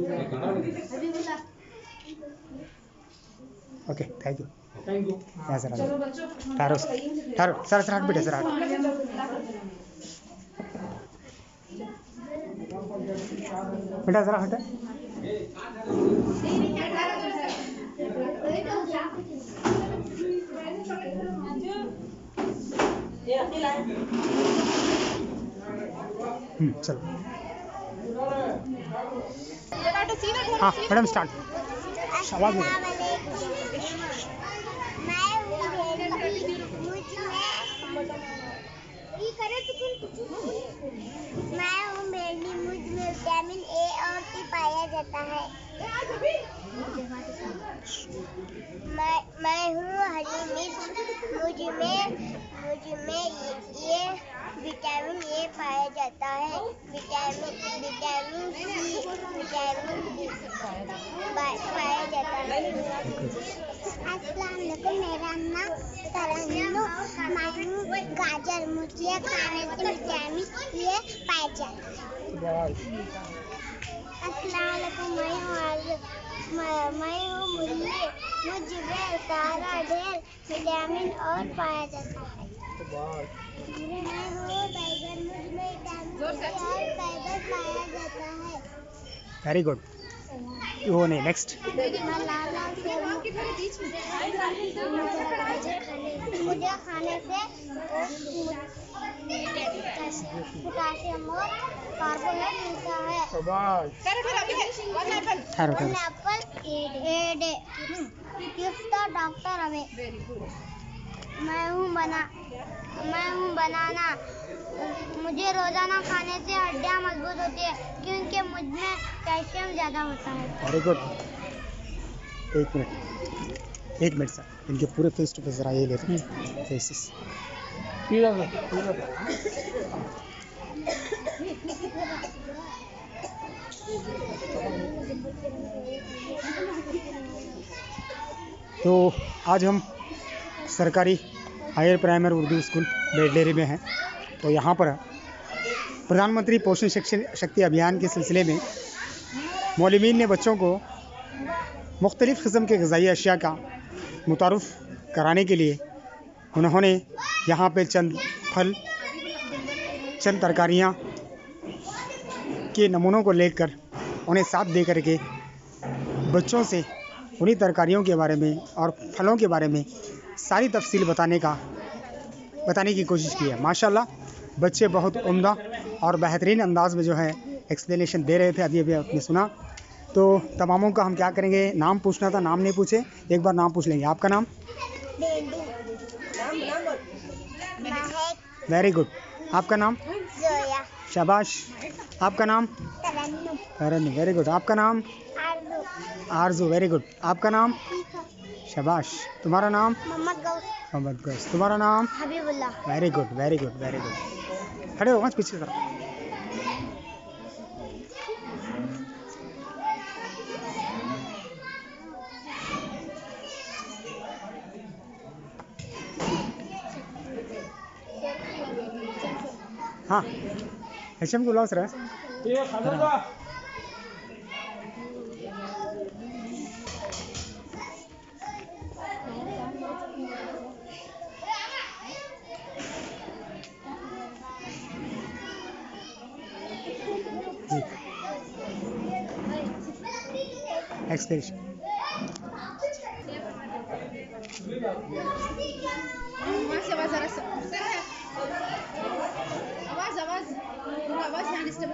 ओके थैंक यू। यहाँ सर चलो बच्चों ठहरो ठहरो सर सर हट बेटे सर हट बेटा जरा हटे। चलो हाँ मैडम स्टार्ट। आवाज में मैं हूँ भेंडी, मुझ में विटामिन ए और सी पाया जाता है। मैं हूँ हरी मिर्च, मुझ में ये विटामिन ए पाया जाता है। विटामिन सी पाया जाता है। अस्सलाम वालेकुम, मेरा नाम तरन्नुम, मैं हूँ गाजर, मुझे खाने से विटामिन ए पाया जाता है। अस्सलाम वालेकुम, मैं हूँ मुझ में सारा ढेर विटामिन और पाया जाता है। मैं हूँ बैगन, मुझ में विटामिन और फाइबर पाया जाता है। Very good. वो नहीं नेक्स्ट। मुझे खाने से पोटाशियम और कार्बोहाइड्रेट मिलता है। Apple doctor away. मैं हूँ बनाना, मुझे रोजाना खाने से हड्डियाँ मजबूत होती है क्योंकि मुझ में कैल्शियम ज़्यादा होता है। Very good. एक मिनट सर, इनके पूरे फेस टू फेस ये लेते हैं फेसेस। तो आज हम सरकारी हायर प्राइमरी उर्दू स्कूल बेडलेरी में हैं। तो यहाँ पर प्रधानमंत्री पोषण शक्ति अभियान के सिलसिले में मौलमीन ने बच्चों को मुख्तलिफ़ किस्म के ग़िज़ाई अशिया का मुतारुफ़ कराने के लिए उन्होंने यहाँ पे चंद फल, चंद तरकारियाँ के नमूनों को लेकर उन्हें साथ दे करके बच्चों से उन्हीं तरकारियों के बारे में और फलों के बारे में सारी तफसील बताने की कोशिश की है। माशाल्लाह बच्चे बहुत उम्दा और बेहतरीन अंदाज में जो है एक्सप्लेनेशन दे रहे थे। अभी आपने सुना। तो तमामों का हम क्या करेंगे, नाम पूछना था, नाम नहीं पूछे, एक बार नाम पूछ लेंगे। आपका नाम? Very good. आपका नाम? जोया। शाबाश। आपका नाम? तरन्नुम। Very good. आपका नाम? आरजू। Very good. आपका नाम? शाबाश। तुम्हारा नाम? मोहम्मद गौस। तुम्हारा नाम? Habibullah. Very good, very good, very good. खड़े हो, पीछे तरफ। हाँ हेशम को लॉस रहा। एक्सप्रेशन आवाज यहाँ डिस्टर्ब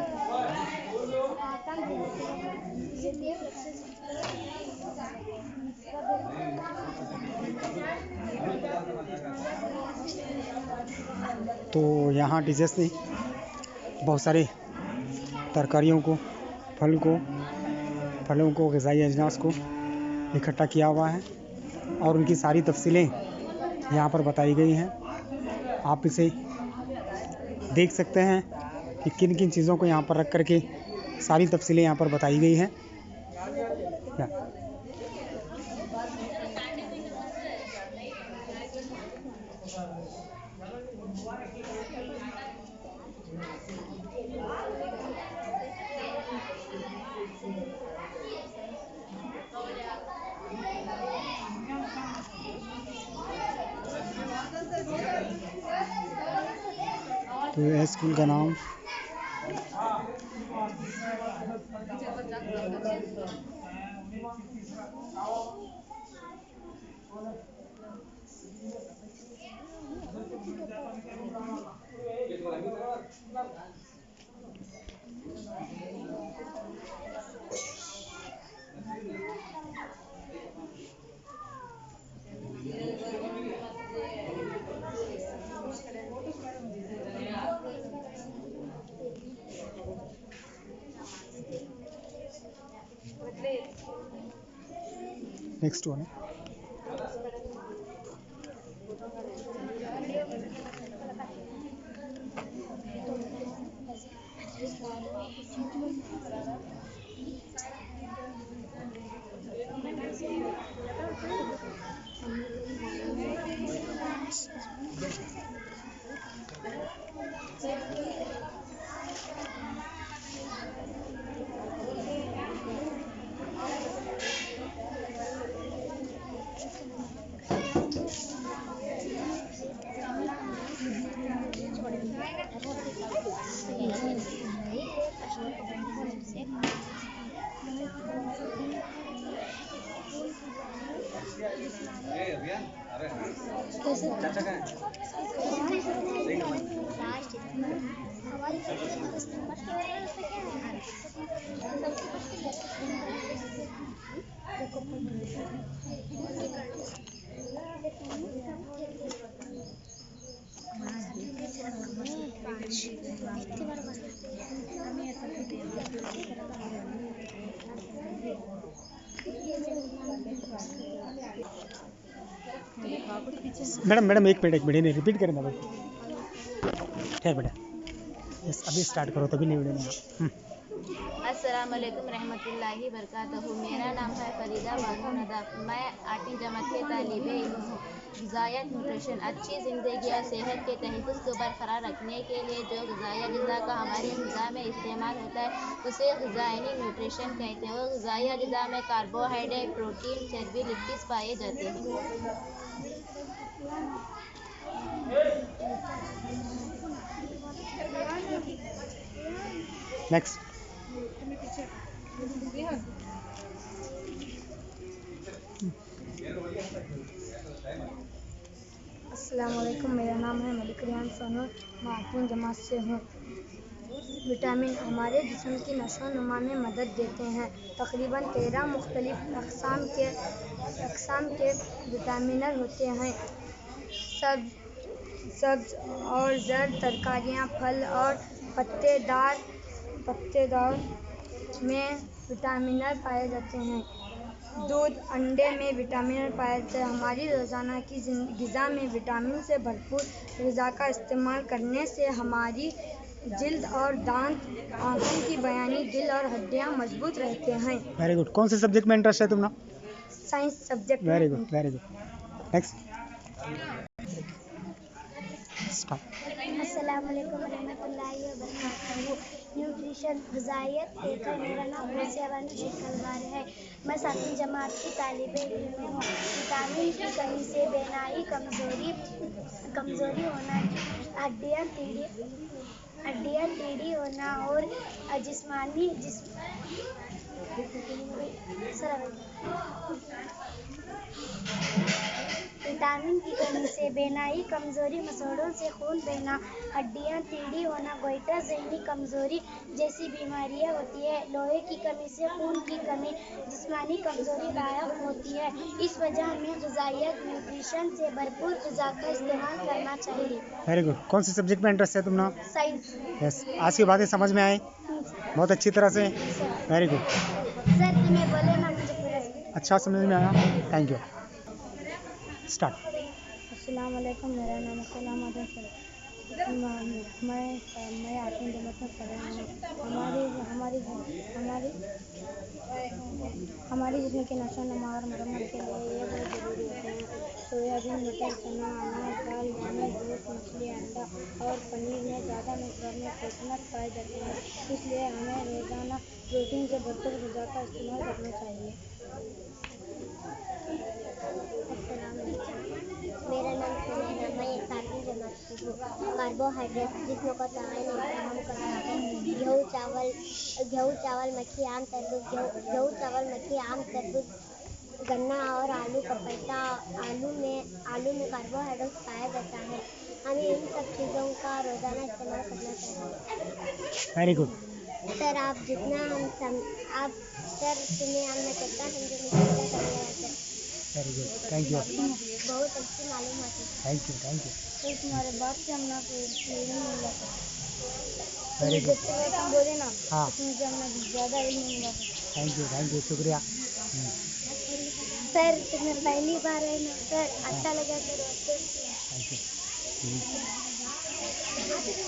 तो यहाँ टीचर्स ने बहुत सारे तरकारियों को, फलों को, ग़िज़ाई अजनास को इकट्ठा किया हुआ है और उनकी सारी तफसीलें यहाँ पर बताई गई हैं। आप इसे देख सकते हैं कि किन किन चीज़ों को यहाँ पर रख करके सारी तफसीलें यहाँ पर बताई गई हैं। तो यह स्कूल का नाम नेक्स्ट वन मैडम एक मिनट नहीं रिपीट करें ना भाई खैर बेटा यस अभी स्टार्ट करो तभी नहीं वीडियो में अस्सलाम वालेकुम रहमतुल्लाहि बरकातहू। मेरा नाम है फरीदा बानो नदा। मैं 8वीं जमात के तालिबे इल्म हूँ। ग़िज़ाया न्यूट्रिशन अच्छी ज़िंदगी और सेहत के तहफ़्फ़ुज़ को बरकरार रखने के लिए जो ग़िज़ाया अज़ा का हमारी ग़िज़ा में इस्तेमाल होता है उसे ग़िज़ाई न्यूट्रिशन कहते हैं। वो ग़िज़ाई अज़ा में कार्बोहाइड्रेट, प्रोटीन, चर्बी, लिपिड्स पाए जाते हैं। नेक्स्ट अस्सलाम वालेकुम, मेरा नाम है मलिक रियान सोनू, मैं 8वीं जमात से हूँ। विटामिन हमारे जिस्म की नशोनुमा में मदद देते हैं। तकरीबन 13 मुख्तलिफ अक़साम के विटामिन होते हैं। सब्ज़ और ज़र्द तरकारियाँ, फल और पत्तेदार में विटामिन पाए जाते हैं। दूध, अंडे में विटामिन पाए जाते हैं। हमारी रोज़ाना की ग़िज़ा में विटामिन से भरपूर ग़िज़ा का इस्तेमाल करने से हमारी जिल्द और दांत, आँखों की बयानी, दिल और हड्डियाँ मजबूत रहते हैं। Very good. कौन से सब्जेक्ट में इंटरेस्ट है तुम्हारा? Science subject. Very good next. अस्सलाम वालेकुम रहमतुल्लाहि व बरकातहू। न्यूट्रिशन ग़िज़ायत देखकर मेरा नाम मुनसियाबानो शेखलवार है। मैं 7वीं जमात की तालिबे इल्म हूँ। विटामिन की कमी से बेनाई, कमज़ोरी होना, हड्डियाँ टेढ़ी होना और जिस्मानी विटामिन की कमी से बेनाई, कमज़ोरी, मसोड़ों से खून बहना, हड्डियाँ टेढ़ी होना, गोइठा, ज़हनी कमज़ोरी जैसी बीमारियाँ होती है। लोहे की कमी से खून की कमी, जिस्मानी कमज़ोरी गायब होती है। इस वजह हमें ग़िज़ायत न्यूट्रिशन से भरपूर ग़िज़ा का इस्तेमाल करना चाहिए। Very good. कौन से सब्जेक्ट में इंटरेस्ट है तुम्हारा? साइंस। यस। आज की बातें समझ में आई बहुत अच्छी तरह से? Very good. सर तुम्हें बोले ना मुझे पूरा अच्छा समझ में आया, थैंक यू। स्टार्ट। अस्सलाम वालेकुम, मेरा नाम सलाम आदम सर। मैं 8वीं जमात में पढ़ रहा हूँ। हमारी जिस्म के नशोनुमा और मरम्मत के लिए ये बहुत ज़रूरी होते हैं। सोयाबीन, मटर, चना, अनाज, दाल, दाने, दूध, मछली, अंडा और पनीर में ज़्यादा मात्रा में प्रोटीन पाए जाते हैं। इसलिए हमें रोज़ाना प्रोटीन से भरपूर ग़िज़ा का इस्तेमाल करना चाहिए। मेरा नाम सुनैना, मैं 7वीं जमात से हूँ। कार्बोहाइड्रेट जिस्म को तवाज़ुन फराहम करता है। गेहूँ, चावल, मक्खी, आम, तरबूज, गन्ना और आलू का पत्ता। आलू में कार्बोहाइड्रेट पाया जाता है। हमें इन सब चीज़ों का रोज़ाना इस्तेमाल करना चाहिए। Very good. सर आप जितना हम सर तुम्हें हमने कितना समझे मुझे पता चलेगा sir. Very good, thank you. बहुत अच्छी मालूम होती है। Thank you. तो तुम्हारे बात से हम ना मिला था। Very good. बोले ना हाँ। मुझे हमने ज़्यादा इल्म मिला था। थैंक यू शुक्रिया। सर तुम्हें पहली बार है ना सर, अच्छा लगा सर। Thank you.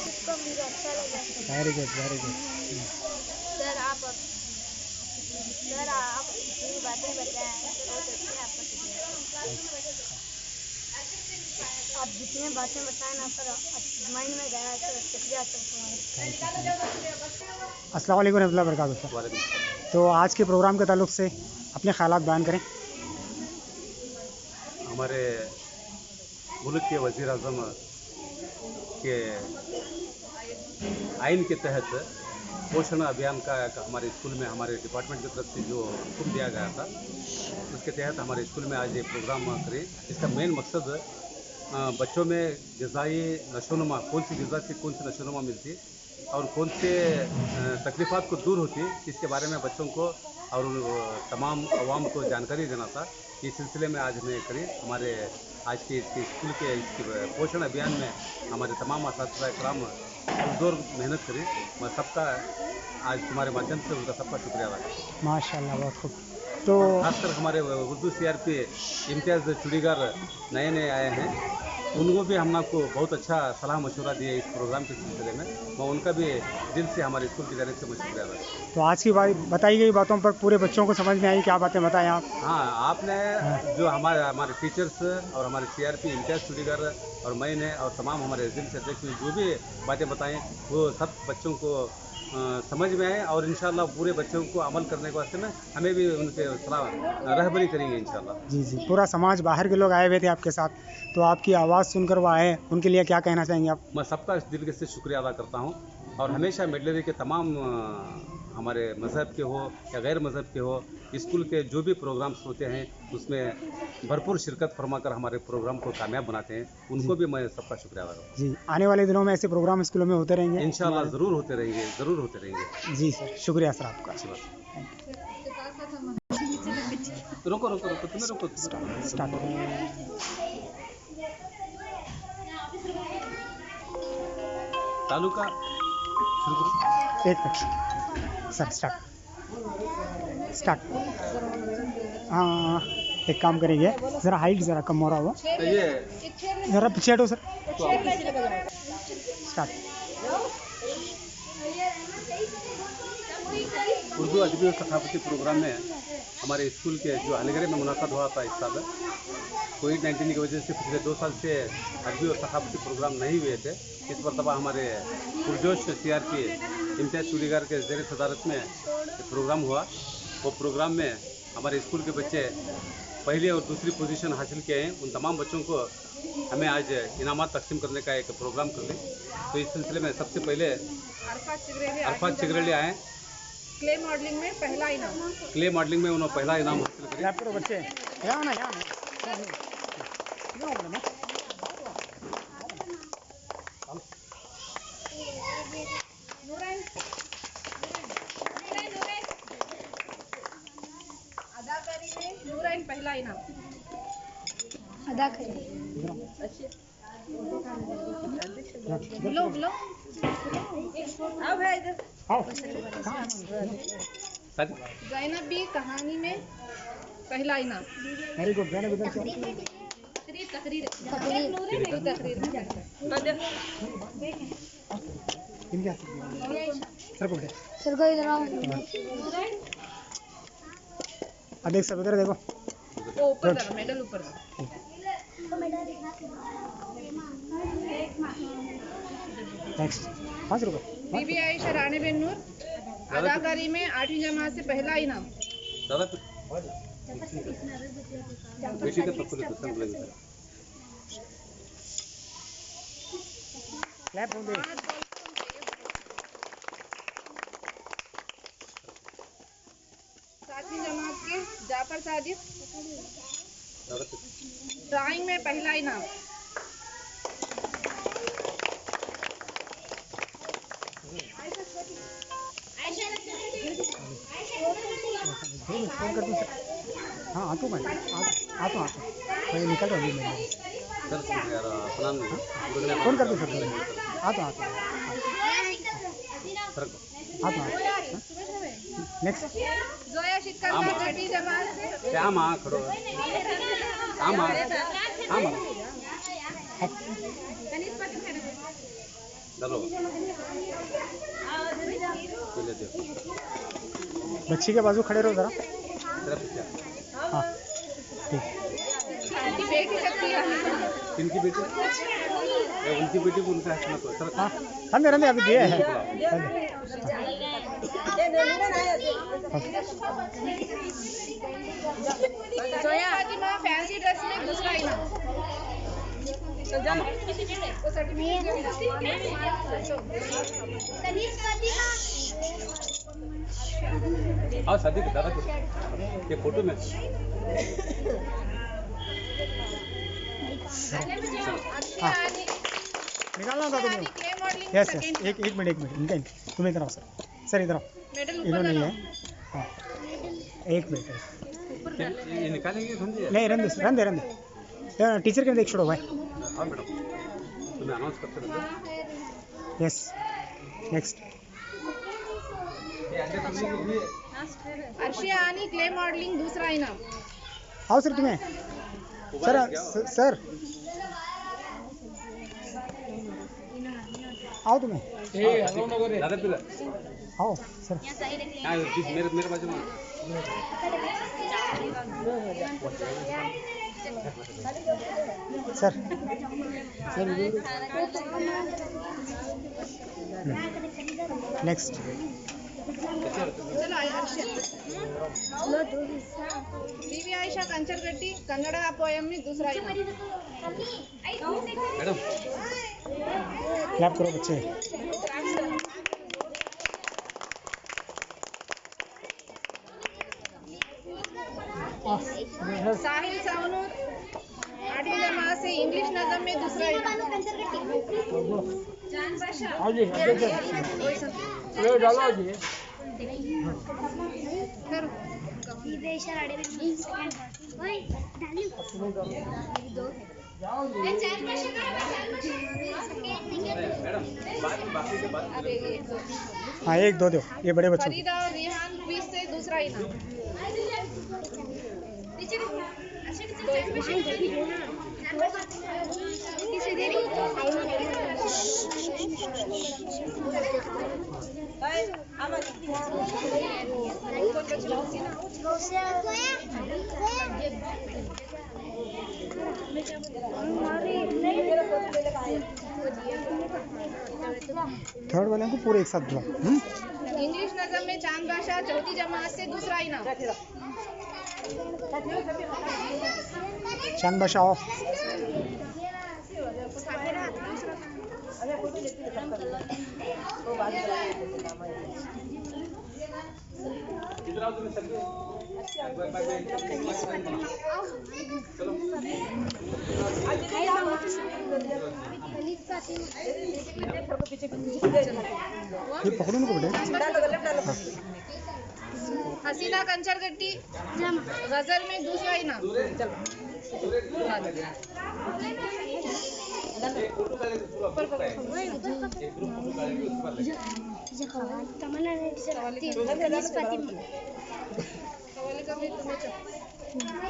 इसको मुझे अच्छा लगा very good very good. Sir. आप इतनी बातें बताएं बहुत अच्छी है, आपका शुक्रिया। आप जितनी बातें बताएं ना सर माइंड में गया सर, शुक्रिया सर तुम्हारा। अस्सलाम वालेकुम रहमतुल्लाहि व बरकातहू सर। तो आज के प्रोग्राम के ताल्लुक से अपने ख़यालात बयान करें। हमारे मुल्क के वज़ीर आज़म के आइन के तहत पोषण अभियान का हमारे स्कूल में हमारे डिपार्टमेंट की तरफ से जो हुक्म दिया गया था, उसके तहत हमारे स्कूल में आज ये प्रोग्राम करें। इसका मेन मकसद बच्चों में ग़िज़ाई नशोनुमा, कौन सी ग़िज़ा से कौन सी नशोनुमा मिलती और कौन से तकलीफ़ात को दूर होती, इसके बारे में बच्चों को और तमाम अवाम को जानकारी देना था। इस सिलसिले में आज हमें करें हमारे आज के इसके स्कूल के इसके पोषण अभियान में हमारे तमाम असातिज़ा इकराम जोर मेहनत करें। मैं सबका आज तुम्हारे माध्यम से उनका सबका शुक्रिया अदा करता हूँ। माशाल्लाह बहुत खूब। तो खासकर हमारे उर्दू CRP इम्तियाज़ चूड़ीगर नए आए हैं, उनको भी हम आपको बहुत अच्छा सलाह मशवरा दिए इस प्रोग्राम के सिलसिले में। मैं उनका भी दिल से हमारे स्कूल की जानिब से मैं शुक्रिया अदा करता हूँ। तो आज की बताई गई बातों पर पूरे बच्चों को समझ में आई, क्या बातें बताएं आप? हाँ, आपने जो हमारे टीचर्स और हमारे CRP इम्तियाज़ चूड़ीगर और मैंने और तमाम हमारे जिले से अध्यक्ष जो भी बातें बताएं वो सब बच्चों को समझ में आए और इंशाल्लाह पूरे बच्चों को अमल करने के वास्ते में हमें भी उनके सलाह रहबरी करेंगे इंशाल्लाह। जी जी, पूरा समाज बाहर के लोग आए हुए थे आपके साथ, तो आपकी आवाज़ सुनकर वो आए, उनके लिए क्या कहना चाहेंगे आप? मैं सबका दिल से शुक्रिया अदा करता हूँ और हमेशा मिडलरी के तमाम हमारे मज़हब के हो या गैर मज़हब के हो, स्कूल के जो भी प्रोग्राम्स होते हैं उसमें भरपूर शिरकत फरमाकर हमारे प्रोग्राम को कामयाब बनाते हैं, उनको भी मैं सबका शुक्रिया अदा करता हूँ। जी, आने वाले दिनों में ऐसे प्रोग्राम स्कूलों में होते रहेंगे इंशाल्लाह ज़रूर होते रहेंगे, ज़रूर होते रहेंगे। जी सर, शुक्रिया सर आपका। अच्छी बात। रुको तुम्हें रुको स्टार्ट। तालुका शुरू करो। एक मिनट सर, स्टार्ट। हाँ, एक काम करेंगे, ज़रा हाइट ज़रा कम हो रहा हुआ, ये ज़रा पीछे हटो सर। स्टार्ट। उर्दू अदबी और सकाफती प्रोग्राम में हमारे स्कूल के जो हलगरे में मुनाक़द हुआ था इस साल, कोविड-19 की वजह से पिछले 2 साल से अदबी और सकाफती प्रोग्राम नहीं हुए थे। इस मरतबा हमारे पुरजोश CRP इम्तियाज़ चूड़ीगर के ज़ेर सदारत में प्रोग्राम हुआ। वो प्रोग्राम में हमारे स्कूल के बच्चे पहली और दूसरी पोजीशन हासिल किए हैं। उन तमाम बच्चों को हमें आज इनामात तकसीम करने का एक प्रोग्राम कर लें। तो इस सिलसिले में सबसे पहले अरफात चिगरेली आए। क्ले मॉडलिंग में पहला इनाम। क्ले मॉडलिंग में उन्होंने पहला इनाम हासिल किया। बच्चे अदाकारी में नूराइन पहला इनाम। अदाकारी बुलो आओ भाई इधर। ज़ैनब भी कहानी में पहला इनाम। Very good. ज़ैनब इधर से तकरीर सर को इधर आओ। देख सब इधर देखो। वो ऊपर जरा मेडल ऊपर। नेक्स्ट 5 रुपये। बीबी आयशा रानी बिन नूर अदाकारी में 8वीं जमात से पहला इनाम। क्लैप होंगे। 7वीं जमात के जाफर सादिक ड्राइंग में पहला इनाम। फोन कर दूँ सर? हाँ आतो मैं आतो निकल रहा हूँ मैं फोन कर दूँ सर? आतो नेक्स्ट करना छठी जमात से श्याम खड़ो चलो बच्ची के बाजू खड़े रहो जरा। हाँ ठीक। बेटी लगती है इनकी बेटी उनकी बेटी को उनका हाथ में तो सर हाँ रंदे अभी दिए हैं। जोया फातिमा फैंसी ड्रेस में दूसरा इनाम। आओ शादी के दादा ये फोटो में निकालना होगा तुम्हें। यस यस एक मिनट इनका तुम इधर आओ सर इधर आओ। इन्होंने नहीं है। हाँ एक मिनट ये निकालेंगे समझिए। नहीं रंदे टीचर के देख छोड़ो भाई। हाँ मैडम तुम्हें अनाउंस करते रहते। यस नेक्स्ट अर्शिया आनी क्ले मॉडलिंग दूसरा इनाम। आओ सर तुम्हें सर आओ तुम्हें दादा पिला आओ सर। मेरे बाजू में सर नेक्स्ट चलो बीवी आयशा कंचरगट्टी कन्नड़ पोयम में दूसरा इनाम। मैडम क्लैप करो बच्चे। साहिल सावनूर 8वीं जमात से इंग्लिश नज़म में दूसरा इनाम। हाँ जी ये डालो जी। हाँ एक दो दो ये बड़े बच्चों। फरीदा और रिहान क्विज से दूसरा इनाम। थर्ड वाले को पूरे एक साथ दो। इंग्लिश नज़म में चांद बादशाह चौथी जमात से दूसरा इनाम। चांद बादशाह आओ। ये पकड़ो उनको बेटे। हसीना कंचरगट्टी गजल में दूसरा इनाम।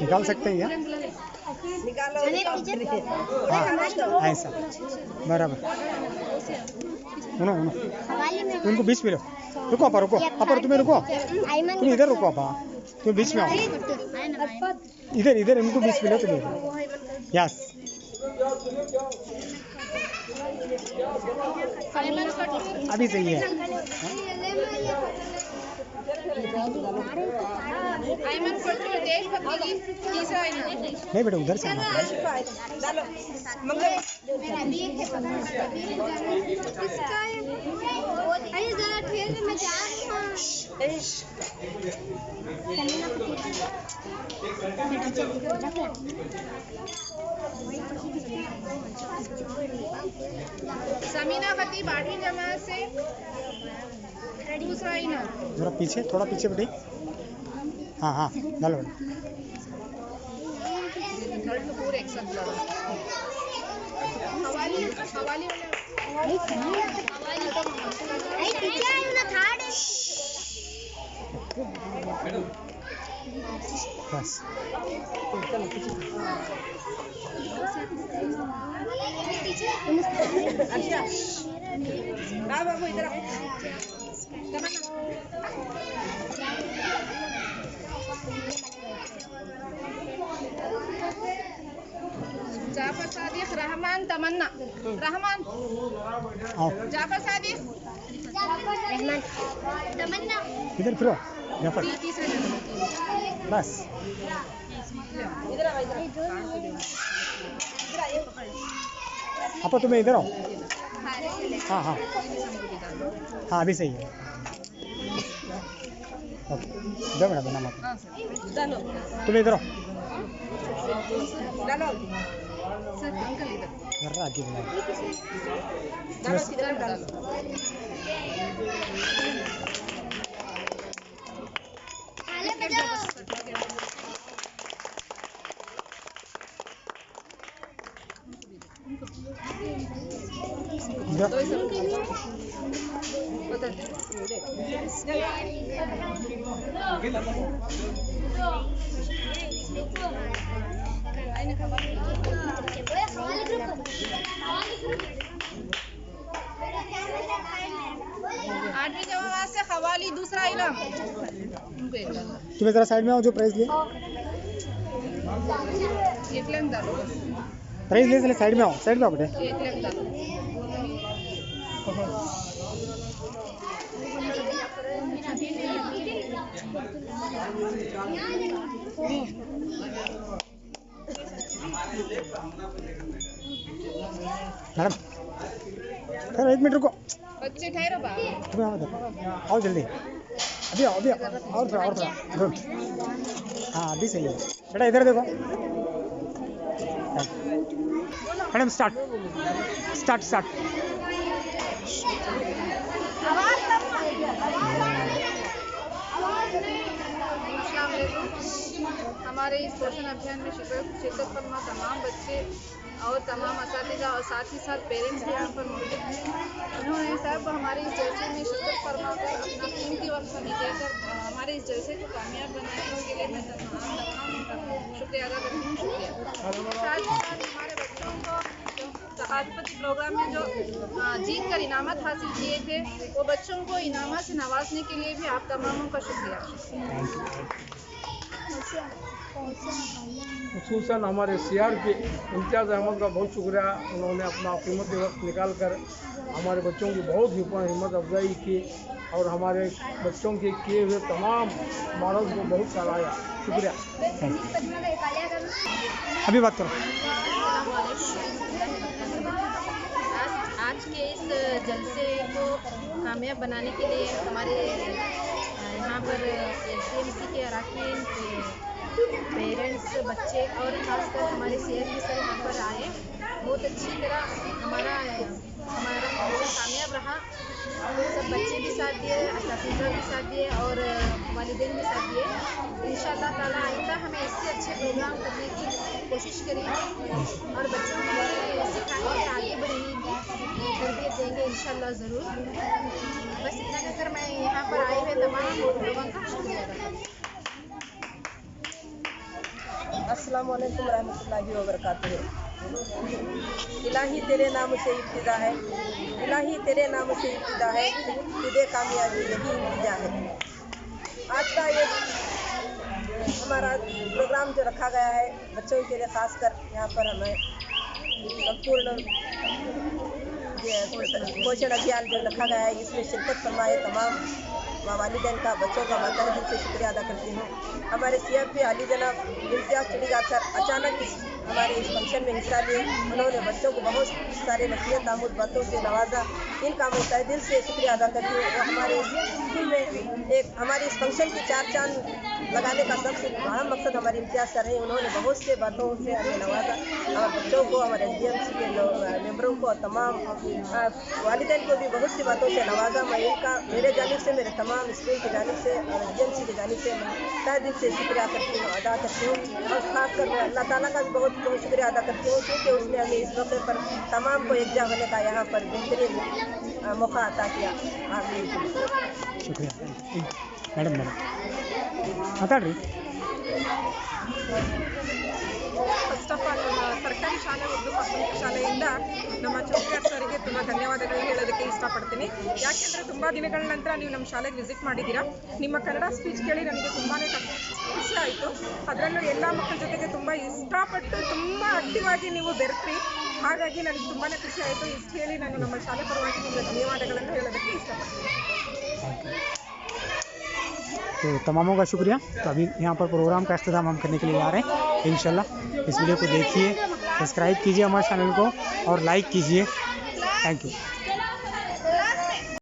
निकाल सकते हैं हाँ ऐसा बराबर। उनको बीच में लो। रुको अपा तुम्हें रुको। तुम इधर रुको अपा तुम बीच में आओ। इधर इनको बीच में लो तुम। यस अभी सही है। आयमन फटूर देशभक्ति की तीसरा इनाम। नहीं बेटा उधर से आना। समीना फती 12वीं जमात से दूसरा इनाम। जरा पीछे थोड़ा पीछे बेटे। हाँ डालो पूरे एक साथ हवाली बस जाफर सादिक रहमान तमन्ना रहमान आओ जाफर सादिक रहमान तमन्ना इधर फिरो जाफर तीसरे नंबर बस आपा तुम्हें इधर आओ हाँ हाँ हाँ अभी सही है ओके दो मिनट नाम तुम्हें इधर आओ सर अंकल इधर जरा आगे बुलाओ आले बजाओ आठवीं जमात से खवाली दूसरा इनाम उनको एक डालो तुम्हें जरा साइड में आओ जो प्राइस ले एक लाख डालो प्राइस ले साइड में आओ बेटे एक लाख डालो मैडम सर 1 मिनट रुको बच्चे ठहरो बा तुम्हें आओ जल्दी अभी आओ और थोड़ा गुड हाँ अभी सही है बेटा इधर देखो मैडम स्टार्ट अस्सलाम वालेकुम। हमारे इस पोषण अभियान में शिरकत फरमा तमाम बच्चे और तमाम असातिज़ा और साथ ही साथ पेरेंट्स भी यहाँ पर मौजूद हैं। उन्होंने सब हमारे इस जलसे में शिरकत फरमा कर अपना कीमती वक्त निकाल कर हमारे इस जलसे को कामयाब बनाने के लिए मैं तमाम का शुक्रिया अदा करती हूँ। शुक्रिया। साथ ही साथ हमारे बच्चों को सकाफती प्रोग्राम में जो जीत कर इनामत हासिल किए थे वो बच्चों को इनामत से नवाजने के लिए भी आप तमामों का शुक्रिया। खुसूसन हमारे CRP इम्तियाज़ अहमद का बहुत शुक्रिया। उन्होंने अपना कीमती वक्त निकाल कर हमारे बच्चों की बहुत हिम्मत अफजाई की और हमारे बच्चों के किए हुए तमाम मॉडल्स को बहुत सराहा। शुक्रिया। अभी बात करो। आज के इस जलसे को कामयाब बनाने के लिए हमारे यहाँ पर SDMC के अरकान, पेरेंट्स, बच्चे और खासकर हमारे CRP सर यहाँ पर आए। बहुत अच्छी तरह हमारा मौका कामयाब रहा। सब बच्चे भी साथ दिए, असातिज़ा भी साथ दिए और वालिदैन भी साथ दिए। इंशाअल्लाह ताला आइंदा हमें इससे अच्छे प्रोग्राम करने की कोशिश करेंगे और बच्चों को सिखाएंगे, आगे बढ़ेंगे, तरबियत देंगे इंशाअल्लाह ज़रूर। बस इतना कहकर मैं यहाँ पर आए हुए तमाम लोगों का शुक्रिया अदा करती हूँ। अस्सलाम वालेकुम रहमतुल्लाहि व बरकातुहू। इलाही तेरे नाम से इब्तिदा है, इलाही तेरे नाम से इब्तिदा है, तुझे कामयाबी यही इंतजा है। आज का ये हमारा प्रोग्राम जो रखा गया है बच्चों के लिए खासकर यहाँ पर हमें संपूर्ण पोषण अभियान जो रखा गया है इसमें शिरकत फरमाए तमाम वालिदैन का, बच्चों का मैं तहे दिल से शुक्रिया अदा करती हूँ। हमारे CRP अली जनाब इम्तियाज़ चुनीगार सर अचानक हमारे इस फंक्शन में हिस्सा लिए। उन्होंने बच्चों को बहुत सारे नसीहत आमूद बातों से नवाजा। इनका मैं तहे दिल से शुक्रिया अदा करती हूँ। हमारे इस स्कूल में एक हमारे इस फंक्शन की 4 चांद लगाने का सबसे अहम मकसद हमारे इम्तियाज़ सर हैं। उन्होंने बहुत से बातों से हमें नवाजा। हमारे बच्चों को, हमारे SDMC के मेम्बरों को और तमाम वालिदैन को भी बहुत सी बातों से नवाजा। मैं इनका मेरे जानिब से, मेरे तमाम स्कूल की जानिब से और SDMC की जानिब से मैं तहे दिल से शुक्रिया करती हूँ, अदा करती हूँ। और ख़ासकर मैं अल्लाह ताला का भी बहुत बहुत शुक्रिया अदा करती हूँ क्योंकि उसने हमें इस मौके पर तमाम को एकजा होने का यहाँ पर बेहतरीन मौका अता किया। आमीन। शुक्रिया मैडम माताड्री ಫಸ್ಟ್ ಆಫ್ ಆಲ್ ಸರ್ಕಾರಿ ಶಾಲೆ ಉರ್ದು ಪ್ರಾಥಮಿಕ ಶಾಲೆಯಿಂದ ನಮ್ಮ ಚೌಕಿಯಾರ್ ಸರಿಗೆ ತುಂಬ ಧನ್ಯವಾದಗಳನ್ನ ಹೇಳೋದಕ್ಕೆ ಇಷ್ಟಪಡ್ತೀನಿ. ಯಾಕೆಂದರೆ ತುಂಬ ದಿನಗಳ ನಂತರ ನೀವು ನಮ್ಮ ಶಾಲೆಗೆ ವಿಸಿಟ್ ಮಾಡಿದ್ದೀರಾ. ನಿಮ್ಮ ಕನ್ನಡ ಸ್ಪೀಚ್ ಕೇಳಿ ನನಗೆ ತುಂಬಾ ಖುಷಿ ಆಯಿತು. ಅದರಲ್ಲೂ ಎಲ್ಲ ಮಕ್ಕಳ ಜೊತೆಗೆ ತುಂಬ ಇಷ್ಟಪಟ್ಟು ತುಂಬ ಆಕ್ಟಿವ್ ಆಗಿ ನೀವು ಬೆರೆತ್ರಿ. ಹಾಗಾಗಿ ನನಗೆ ತುಂಬಾ ಖುಷಿ ಆಯಿತು. ಇಷ್ಟು ಹೇಳಿ ನಾನು ನಮ್ಮ ಶಾಲೆ ಪರವಾಗಿ ನಿಮಗೆ ಧನ್ಯವಾದಗಳನ್ನು ಹೇಳೋದಕ್ಕೆ ಇಷ್ಟಪಡ್ತೀನಿ. तो तमामों का शुक्रिया। तो अभी यहाँ पर प्रोग्राम का अख्ताम हम करने के लिए आ रहे हैं। इंशाल्लाह इस वीडियो को देखिए, सब्सक्राइब कीजिए हमारे चैनल को और लाइक कीजिए। Thank you.